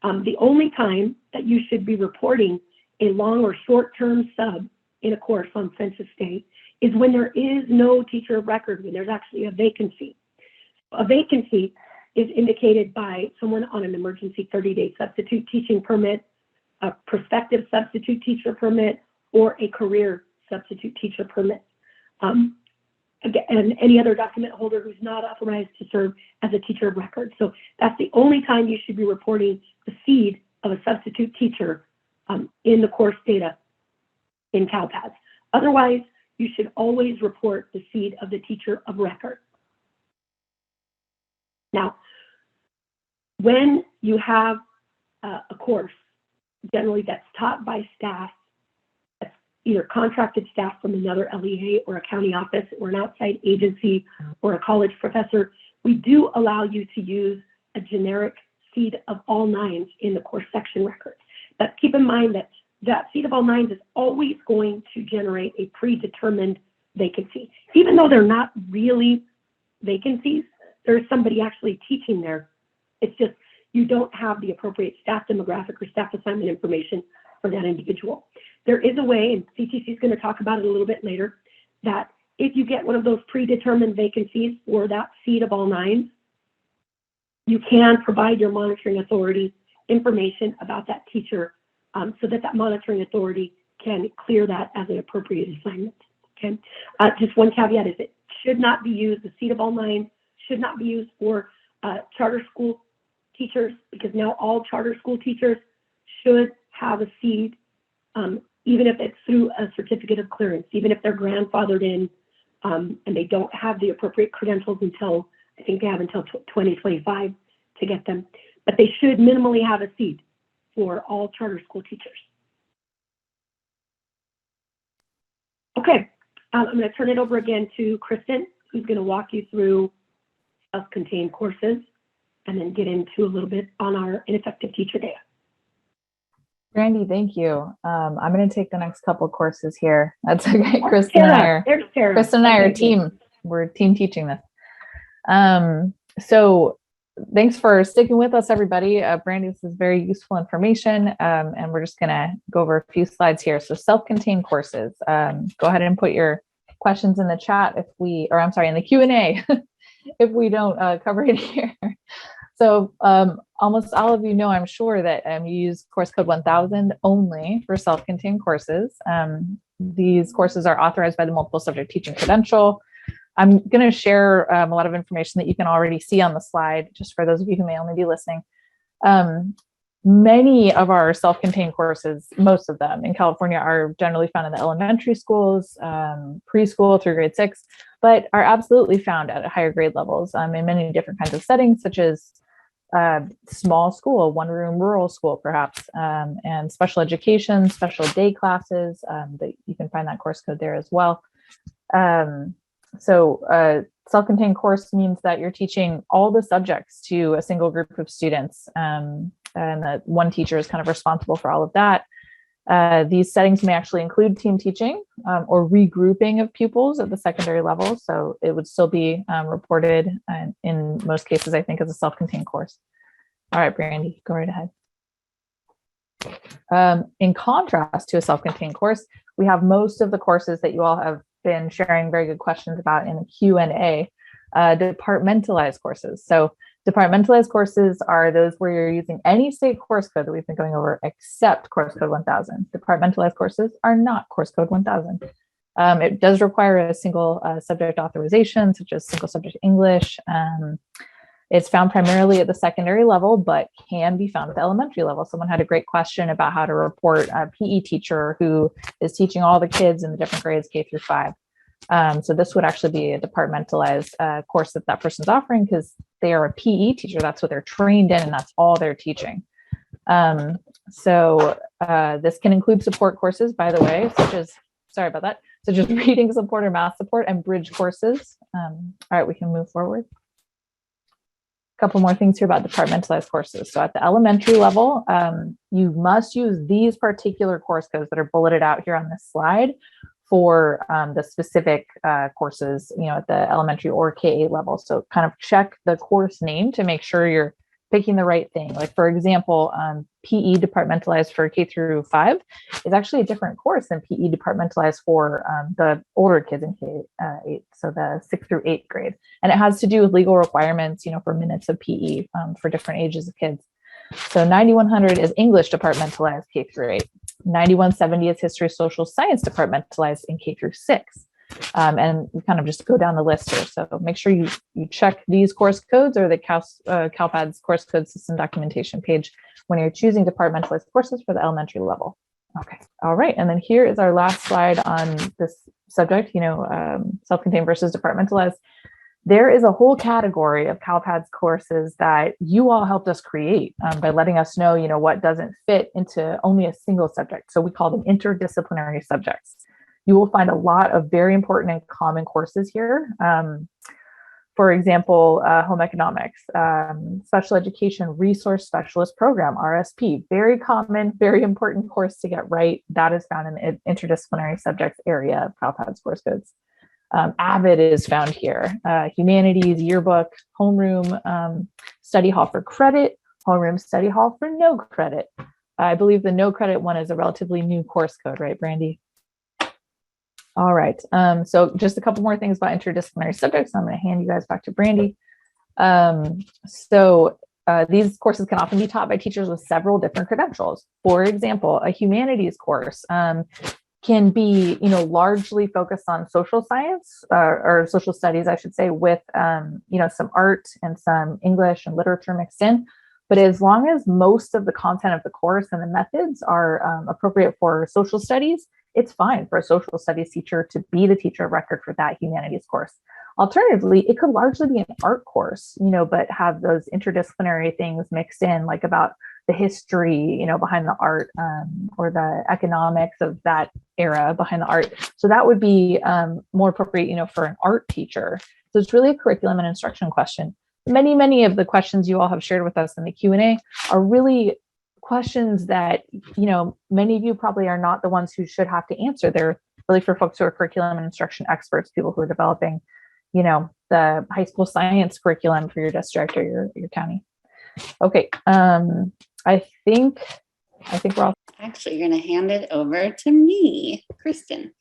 The only time that you should be reporting a long or short-term sub in a course on census day is when there is no teacher of record, when there's actually a vacancy. A vacancy is indicated by someone on an emergency 30-day substitute teaching permit, a prospective substitute teacher permit, or a career substitute teacher permit. And any other document holder who's not authorized to serve as a teacher of record. So that's the only time you should be reporting the seed of a substitute teacher in the course data in CALPADS. Otherwise, you should always report the seed of the teacher of record. Now, when you have a course, generally that's taught by staff, that's either contracted staff from another LEA or a county office or an outside agency or a college professor, we do allow you to use a generic seed of all 9s in the course section records. But keep in mind that that seed of all 9s is always going to generate a predetermined vacancy. Even though they're not really vacancies, there's somebody actually teaching there. It's just you don't have the appropriate staff demographic or staff assignment information for that individual. There is a way, and CTC is going to talk about it a little bit later, that if you get one of those predetermined vacancies for that seed of all 9s, you can provide your monitoring authority information about that teacher so that that monitoring authority can clear that as an appropriate assignment. Okay. Just one caveat is it should not be used, the seed of all 9s should not be used for charter school teachers, because now all charter school teachers should have a seed, even if it's through a certificate of clearance, even if they're grandfathered in and they don't have the appropriate credentials until, I think they have until 2025 to get them, but they should minimally have a seed for all charter school teachers. Okay, I'm going to turn it over again to Kristen, who's going to walk you through self-contained courses and then get into a little bit on our ineffective teacher data. Brandy, thank you. I'm going to take the next couple courses here. That's okay. Kristen and I are a team. We're team teaching this. So thanks for sticking with us, everybody. Brandy, this is very useful information, and we're just going to go over a few slides here. So self-contained courses. Go ahead and put your questions in the chat in the Q&A if we don't cover it here. So almost all of you know, I'm sure, that you use course code 1000 only for self-contained courses. These courses are authorized by the multiple subject teaching credential. I'm going to share a lot of information that you can already see on the slide, just for those of you who may only be listening. Many of our self-contained courses, most of them in California, are generally found in the elementary schools, preschool through grade 6, but are absolutely found at higher grade levels in many different kinds of settings, such as small school, one-room rural school, perhaps, and special education, special day classes. That you can find that course code there as well. So self-contained course means that you're teaching all the subjects to a single group of students, and that one teacher is kind of responsible for all of that. These settings may actually include team teaching or regrouping of pupils at the secondary level. So it would still be reported in most cases, I think, as a self-contained course. All right, Brandy, go right ahead. In contrast to a self-contained course, we have most of the courses that you all have been sharing very good questions about in the Q&A, departmentalized courses. So departmentalized courses are those where you're using any state course code that we've been going over except course code 1000. Departmentalized courses are not course code 1000. It does require a single subject authorization, such as single subject English. It's found primarily at the secondary level, but can be found at the elementary level. Someone had a great question about how to report a PE teacher who is teaching all the kids in the different grades K through 5. So this would actually be a departmentalized course that that person's offering, because they are a PE teacher. That's what they're trained in, and that's all they're teaching. So this can include support courses, by the way, such as reading support or math support and bridge courses. All right, we can move forward. A couple more things here about departmentalized courses. So at the elementary level, you must use these particular course codes that are bulleted out here on this slide for the specific courses, at the elementary or K8 level. So kind of check the course name to make sure you're picking the right thing. Like, for example, PE departmentalized for K through 5 is actually a different course than PE departmentalized for the older kids in K8, so the 6th through 8th grade. And it has to do with legal requirements, for minutes of PE for different ages of kids. So 9100 is English departmentalized K through 8. 9170 is History Social Science departmentalized in K through 6. And we kind of just go down the list here. So make sure you check these course codes or the CALPADS course code system documentation page when you're choosing departmentalized courses for the elementary level. Okay, all right. And then here is our last slide on this subject, self-contained versus departmentalized. There is a whole category of CALPADS courses that you all helped us create by letting us know, what doesn't fit into only a single subject. So we call them interdisciplinary subjects. You will find a lot of very important and common courses here. For example, home economics, special education resource specialist program, RSP, very common, very important course to get right. That is found in the interdisciplinary subjects area of CALPADS course codes. AVID is found here, humanities, yearbook, homeroom, study hall for credit, homeroom study hall for no credit. I believe the no credit one is a relatively new course code, right, Brandy? All right, so just a couple more things about interdisciplinary subjects. I'm going to hand you guys back to Brandy. These courses can often be taught by teachers with several different credentials. For example, a humanities course can be, largely focused on social science or social studies, I should say, with, some art and some English and literature mixed in. But as long as most of the content of the course and the methods are appropriate for social studies, it's fine for a social studies teacher to be the teacher of record for that humanities course. Alternatively, it could largely be an art course, but have those interdisciplinary things mixed in, like about the history, behind the art, or the economics of that era behind the art. So that would be more appropriate, for an art teacher. So it's really a curriculum and instruction question. Many of the questions you all have shared with us in the Q&A are really questions that, many of you probably are not the ones who should have to answer. They're really for folks who are curriculum and instruction experts, people who are developing, the high school science curriculum for your district or your county. Okay, I think we're all. Actually, you're going to hand it over to me, Kristen.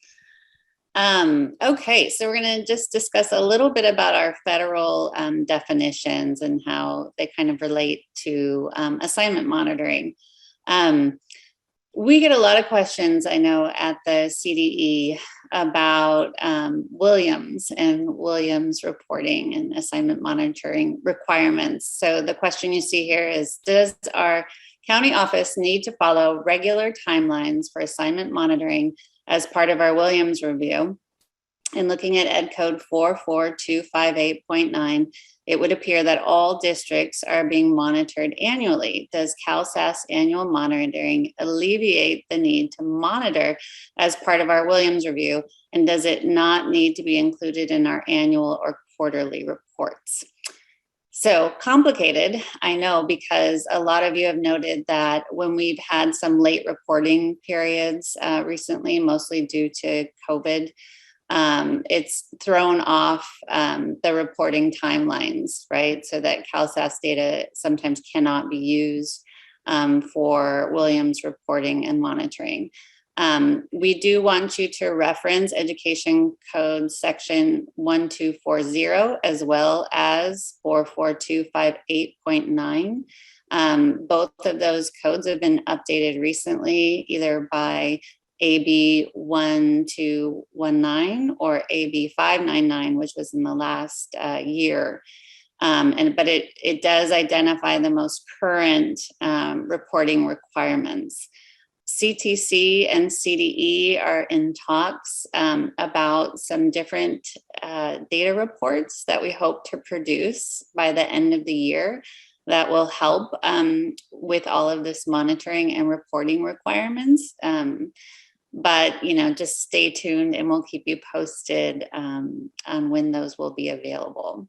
Okay, so we're going to just discuss a little bit about our federal definitions and how they kind of relate to assignment monitoring. We get a lot of questions, I know, at the CDE about Williams and Williams reporting and assignment monitoring requirements. So the question you see here is, does our county office need to follow regular timelines for assignment monitoring as part of our Williams review? And looking at Ed Code 44258.9, it would appear that all districts are being monitored annually. Does CalSAS annual monitoring alleviate the need to monitor as part of our Williams review? And does it not need to be included in our annual or quarterly reports? So complicated, I know, because a lot of you have noted that when we've had some late reporting periods recently, mostly due to COVID, it's thrown off the reporting timelines, right? So that CalSAS data sometimes cannot be used for Williams reporting and monitoring. We do want you to reference Education Code section 1240 as well as 44258.9. Both of those codes have been updated recently, either by AB 1219 or AB 599, which was in the last year. But it does identify the most current reporting requirements. CTC and CDE are in talks about some different data reports that we hope to produce by the end of the year that will help with all of this monitoring and reporting requirements. But, just stay tuned and we'll keep you posted on when those will be available.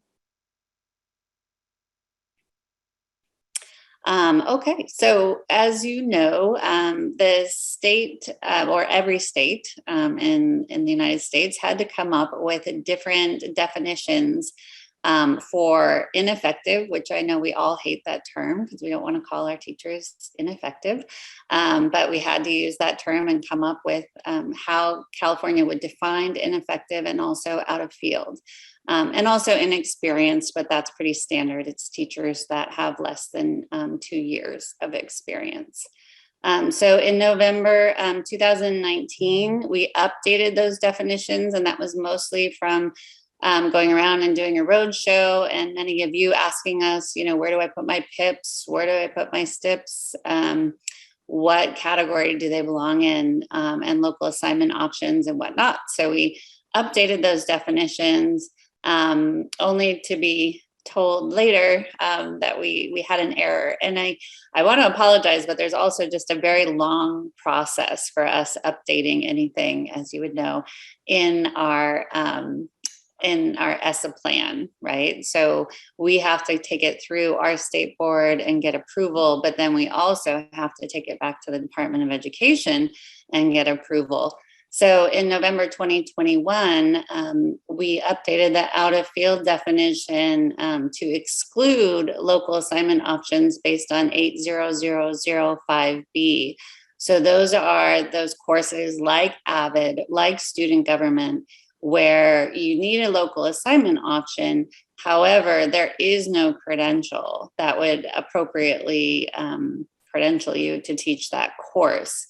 Okay, so as you know, the state or every state in the United States had to come up with different definitions for ineffective, which I know we all hate that term because we don't want to call our teachers ineffective, but we had to use that term and come up with how California would define ineffective and also out of field. And also inexperienced, but that's pretty standard. It's teachers that have less than 2 years of experience. So in November 2019, we updated those definitions, and that was mostly from going around and doing a road show, and many of you asking us, where do I put my PIPs? Where do I put my STIPs? What category do they belong in? And local assignment options and whatnot. So we updated those definitions, only to be told later that we had an error. And I want to apologize, but there's also just a very long process for us updating anything, as you would know, in our ESSA plan, right? So we have to take it through our state board and get approval, but then we also have to take it back to the Department of Education and get approval. So in November 2021, we updated the out of field definition to exclude local assignment options based on 80005B. So those are those courses like AVID, like student government, where you need a local assignment option. However, there is no credential that would appropriately credential you to teach that course.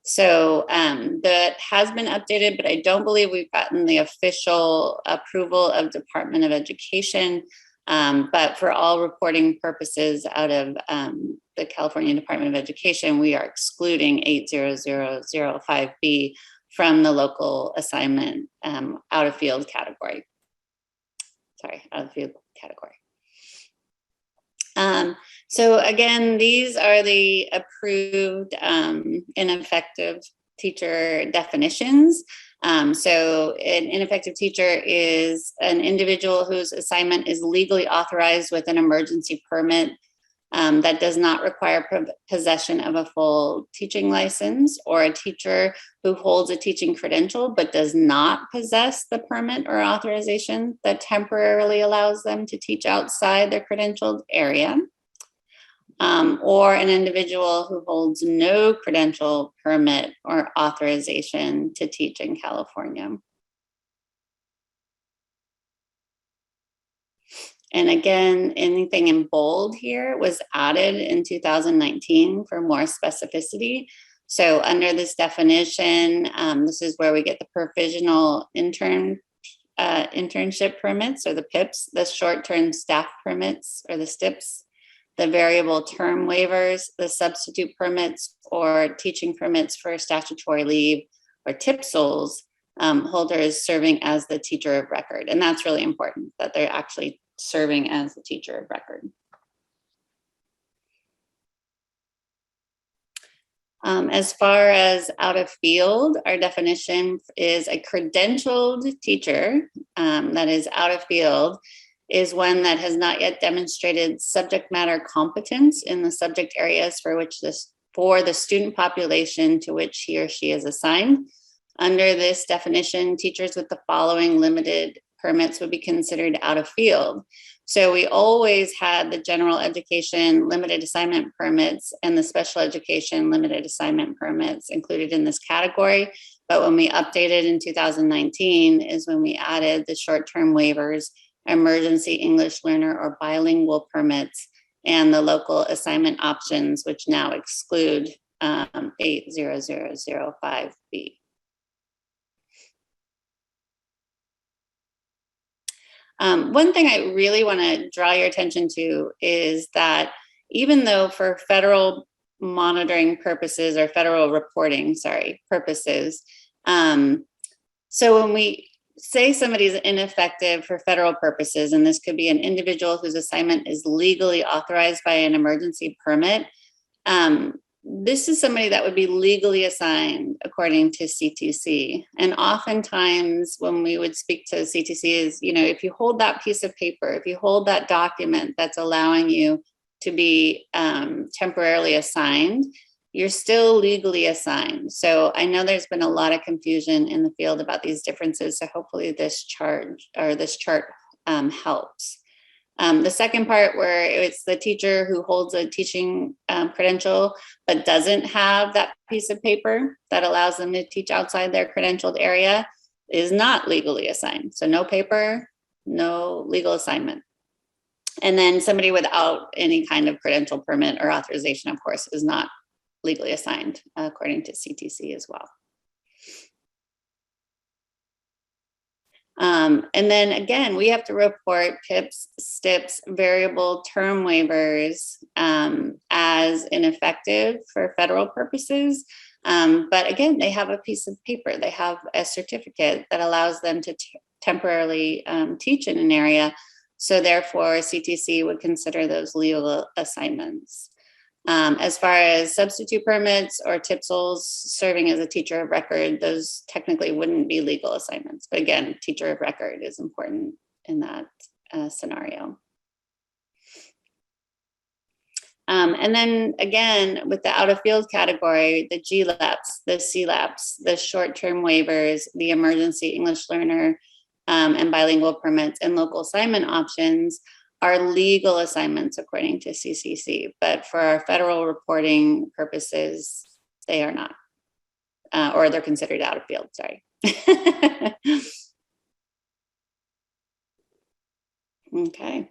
So that has been updated, but I don't believe we've gotten the official approval of Department of Education. But for all reporting purposes out of the California Department of Education, we are excluding 80005B from the local assignment out of field category. Sorry, out of field category. So again, these are the approved ineffective teacher definitions. So an ineffective teacher is an individual whose assignment is legally authorized with an emergency permit that does not require possession of a full teaching license, or a teacher who holds a teaching credential but does not possess the permit or authorization that temporarily allows them to teach outside their credentialed area, or an individual who holds no credential, permit, or authorization to teach in California. And again, anything in bold here was added in 2019 for more specificity. So under this definition, this is where we get the provisional internship permits, or the PIPs, the short-term staff permits, or the STIPs, the variable term waivers, the substitute permits or teaching permits for statutory leave, or TPSLs, holders serving as the teacher of record. And that's really important, that they're actually serving as the teacher of record. As far as out of field, our definition is a credentialed teacher that is out of field is one that has not yet demonstrated subject matter competence in the subject areas for the student population to which he or she is assigned. Under this definition, teachers with the following limited permits would be considered out of field. So we always had the general education limited assignment permits and the special education limited assignment permits included in this category. But when we updated in 2019 is when we added the short-term waivers, emergency English learner or bilingual permits, and the local assignment options, which now exclude 80005B. One thing I really want to draw your attention to is that even though for federal monitoring purposes or federal reporting, purposes, so when we say somebody's ineffective for federal purposes, and this could be an individual whose assignment is legally authorized by an emergency permit, this is somebody that would be legally assigned according to CTC. And oftentimes when we would speak to CTC is, if you hold that piece of paper, if you hold that document that's allowing you to be temporarily assigned, you're still legally assigned. So I know there's been a lot of confusion in the field about these differences. So hopefully this chart helps. The second part, where it's the teacher who holds a teaching credential but doesn't have that piece of paper that allows them to teach outside their credentialed area, is not legally assigned. So no paper, no legal assignment. And then somebody without any kind of credential, permit, or authorization, of course, is not legally assigned according to CTC as well. And then again, we have to report PIPs, STIPs, variable term waivers as ineffective for federal purposes. But again, they have a piece of paper, they have a certificate that allows them to temporarily teach in an area. So therefore, CTC would consider those legal assignments. As far as substitute permits or TPSLs serving as a teacher of record, those technically wouldn't be legal assignments. But again, teacher of record is important in that scenario. And then again, with the out of field category, the GLAPs, the CLAPs, the short-term waivers, the emergency English learner and bilingual permits and local assignment options are legal assignments according to CCC, but for our federal reporting purposes, they are not, or they're considered out of field, sorry. Okay.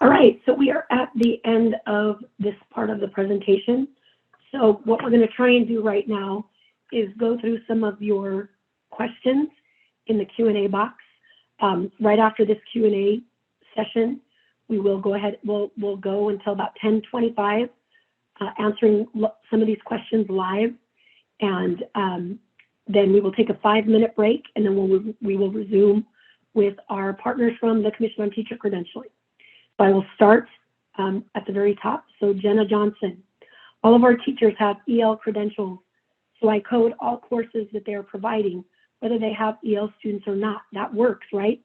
All right, so we are at the end of this part of the presentation. So what we're going to try and do right now is go through some of your questions in the Q&A box. Right after this Q&A session, we will go ahead, we'll go until about 10:25, answering some of these questions live. And then we will take a 5-minute break, and then we will resume with our partners from the Commission on Teacher Credentialing. So I will start at the very top. So Jenna Johnson, all of our teachers have EL credentials, so I code all courses that they are providing, whether they have EL students or not. That works, right?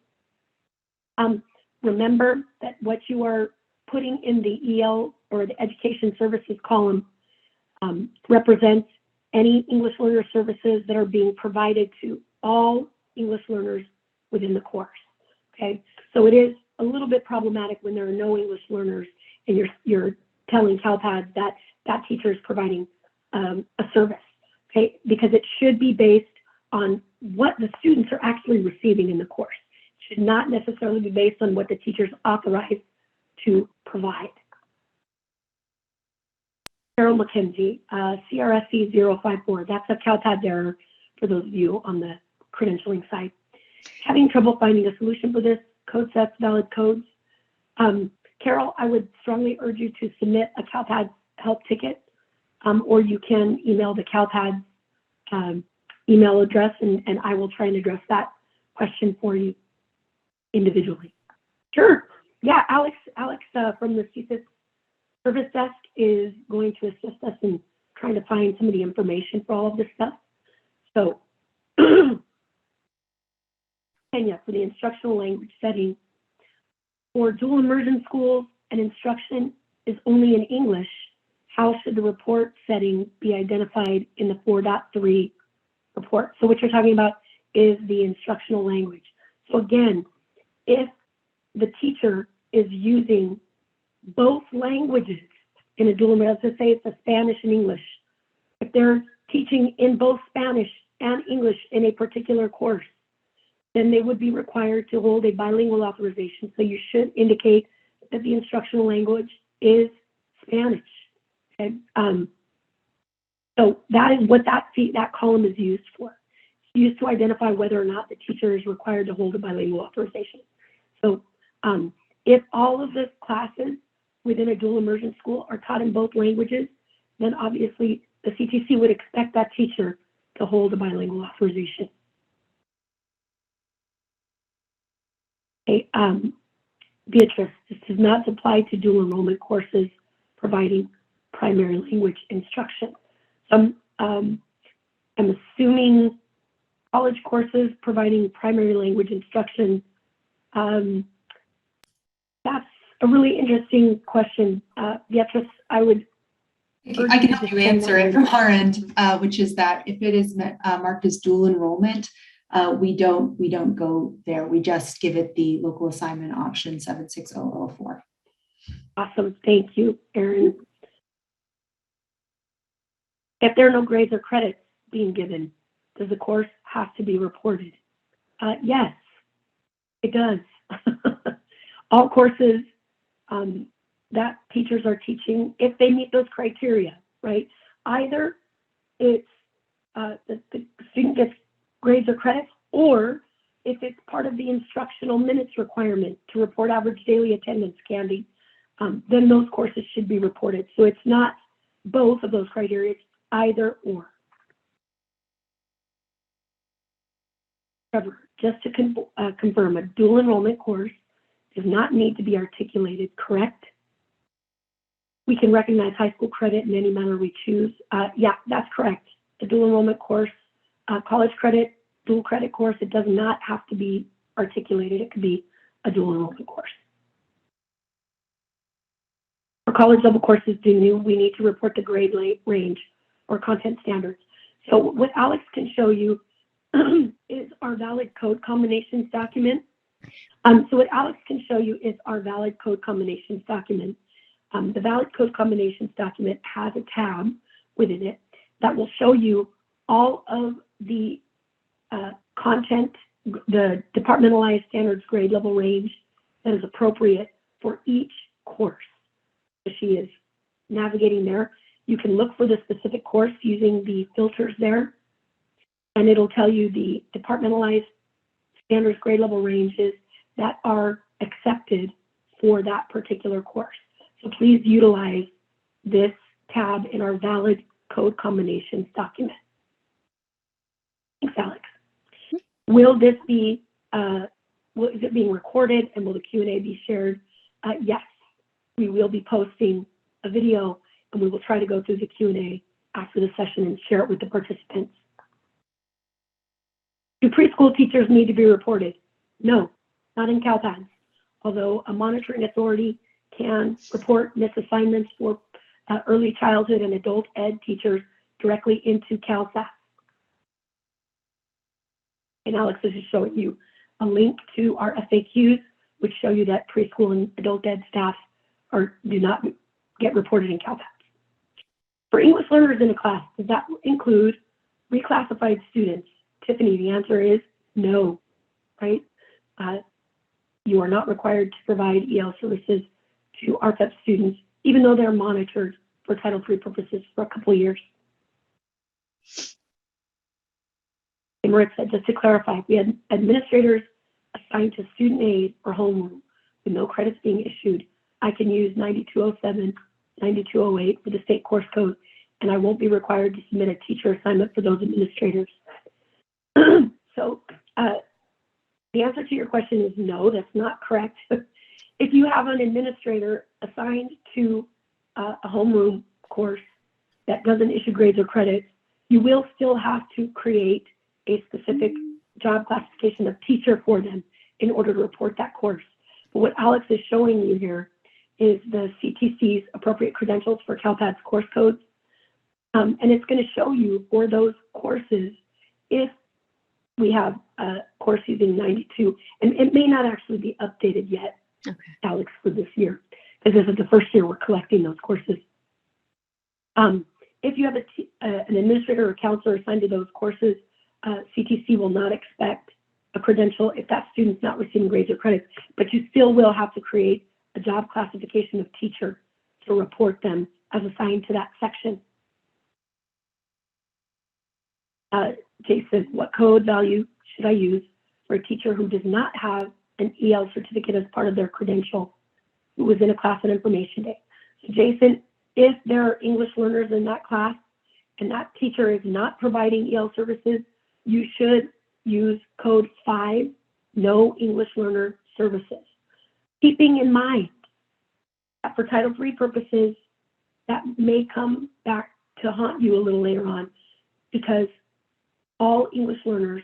Remember that what you are putting in the EL or the Education Services column represents any English learner services that are being provided to all English learners within the course. Okay, so it is a little bit problematic when there are no English learners and you're telling CALPADS that that teacher is providing a service. Okay, because it should be based on what the students are actually receiving in the course. It should not necessarily be based on what the teacher's authorized to provide. Carol McKenzie, CRSC 054. That's a CALPADS error for those of you on the credentialing side. Having trouble finding a solution for this, code sets, valid codes. Carol, I would strongly urge you to submit a CALPADS help ticket, or you can email the CALPADS email address, and I will try and address that question for you individually. Sure. Yeah, Alex from the CSIS service desk is going to assist us in trying to find some of the information for all of this stuff. So, Kenya, for the instructional language setting, for dual immersion schools and instruction is only in English, how should the report setting be identified in the 4.3 report? So what you're talking about is the instructional language. So again, if the teacher is using both languages in a dual, let's just say it's a Spanish and English, if they're teaching in both Spanish and English in a particular course, then they would be required to hold a bilingual authorization. So you should indicate that the instructional language is Spanish. Okay? So that is what that column is used for. It's used to identify whether or not the teacher is required to hold a bilingual authorization. So if all of the classes within a dual immersion school are taught in both languages, then obviously the CTC would expect that teacher to hold a bilingual authorization. Okay, Beatrice, this does not apply to dual enrollment courses providing primary language instruction. So I'm assuming college courses providing primary language instruction. That's a really interesting question. Beatrice, I can help you answer it from our end, which is that if it is marked as dual enrollment, we don't go there. We just give it the local assignment option 76004. Awesome, thank you, Erin. If there are no grades or credits being given, does the course have to be reported? Yes, it does. All courses that teachers are teaching, if they meet those criteria, right? Either it's the student gets grades or credits, or if it's part of the instructional minutes requirement to report average daily attendance, Candy, then those courses should be reported. So it's not both of those criteria, it's either or. However, just to confirm, a dual enrollment course does not need to be articulated, correct? We can recognize high school credit in any manner we choose. Yeah, that's correct. The dual enrollment course, college credit, dual credit course, it does not have to be articulated. It could be a dual enrollment course. For college level courses due new, we need to report the grade range or content standards. So what Alex can show you is our valid code combinations document. So what Alex can show you is our valid code combinations document. The valid code combinations document has a tab within it that will show you all of the content, the departmentalized standards grade level range that is appropriate for each course. So she is navigating there. You can look for the specific course using the filters there, and it'll tell you the departmentalized standards grade level ranges that are accepted for that particular course. So please utilize this tab in our valid code combinations document. Thanks, Alex. Will this be, is it being recorded and will the Q&A be shared? Yes, we will be posting a video and we will try to go through the Q&A after the session and share it with the participants. Do preschool teachers need to be reported? No, not in CALPADS, although a monitoring authority can report missed assignments for early childhood and adult ed teachers directly into CALPADS. And Alex is just showing you a link to our FAQs, which show you that preschool and adult ed staff do not get reported in CALPADS. For English learners in a class, does that include reclassified students? Tiffany, the answer is no, right? You are not required to provide EL services to RFEP students, even though they're monitored for Title III purposes for a couple of years. And Rick said, just to clarify, we had administrators assigned to student aid or homeroom with no credits being issued. I can use 9207, 9208 for the state course code, and I won't be required to submit a teacher assignment for those administrators. So the answer to your question is no, that's not correct. If you have an administrator assigned to a homeroom course that doesn't issue grades or credits, you will still have to create a specific job classification of teacher for them in order to report that course. But what Alex is showing you here is the CTC's appropriate credentials for CALPADS course codes. And it's going to show you for those courses if we have a course using 92, and it may not actually be updated yet, okay, Alex, for this year, because this is the first year we're collecting those courses. If you have an administrator or counselor assigned to those courses, CTC will not expect a credential if that student's not receiving grades or credits, but you still will have to create a job classification of teacher to report them as assigned to that section. Jason, what code value should I use for a teacher who does not have an EL certificate as part of their credential, who was in a class on information day? So Jason, if there are English learners in that class and that teacher is not providing EL services, you should use code 5, no English learner services. Keeping in mind that for Title III purposes, that may come back to haunt you a little later on, because all English learners,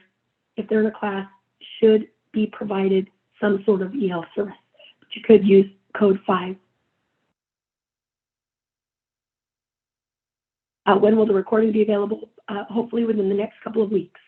if they're in a class, should be provided some sort of EL service. But you could use code 5. When will the recording be available? Hopefully within the next couple of weeks.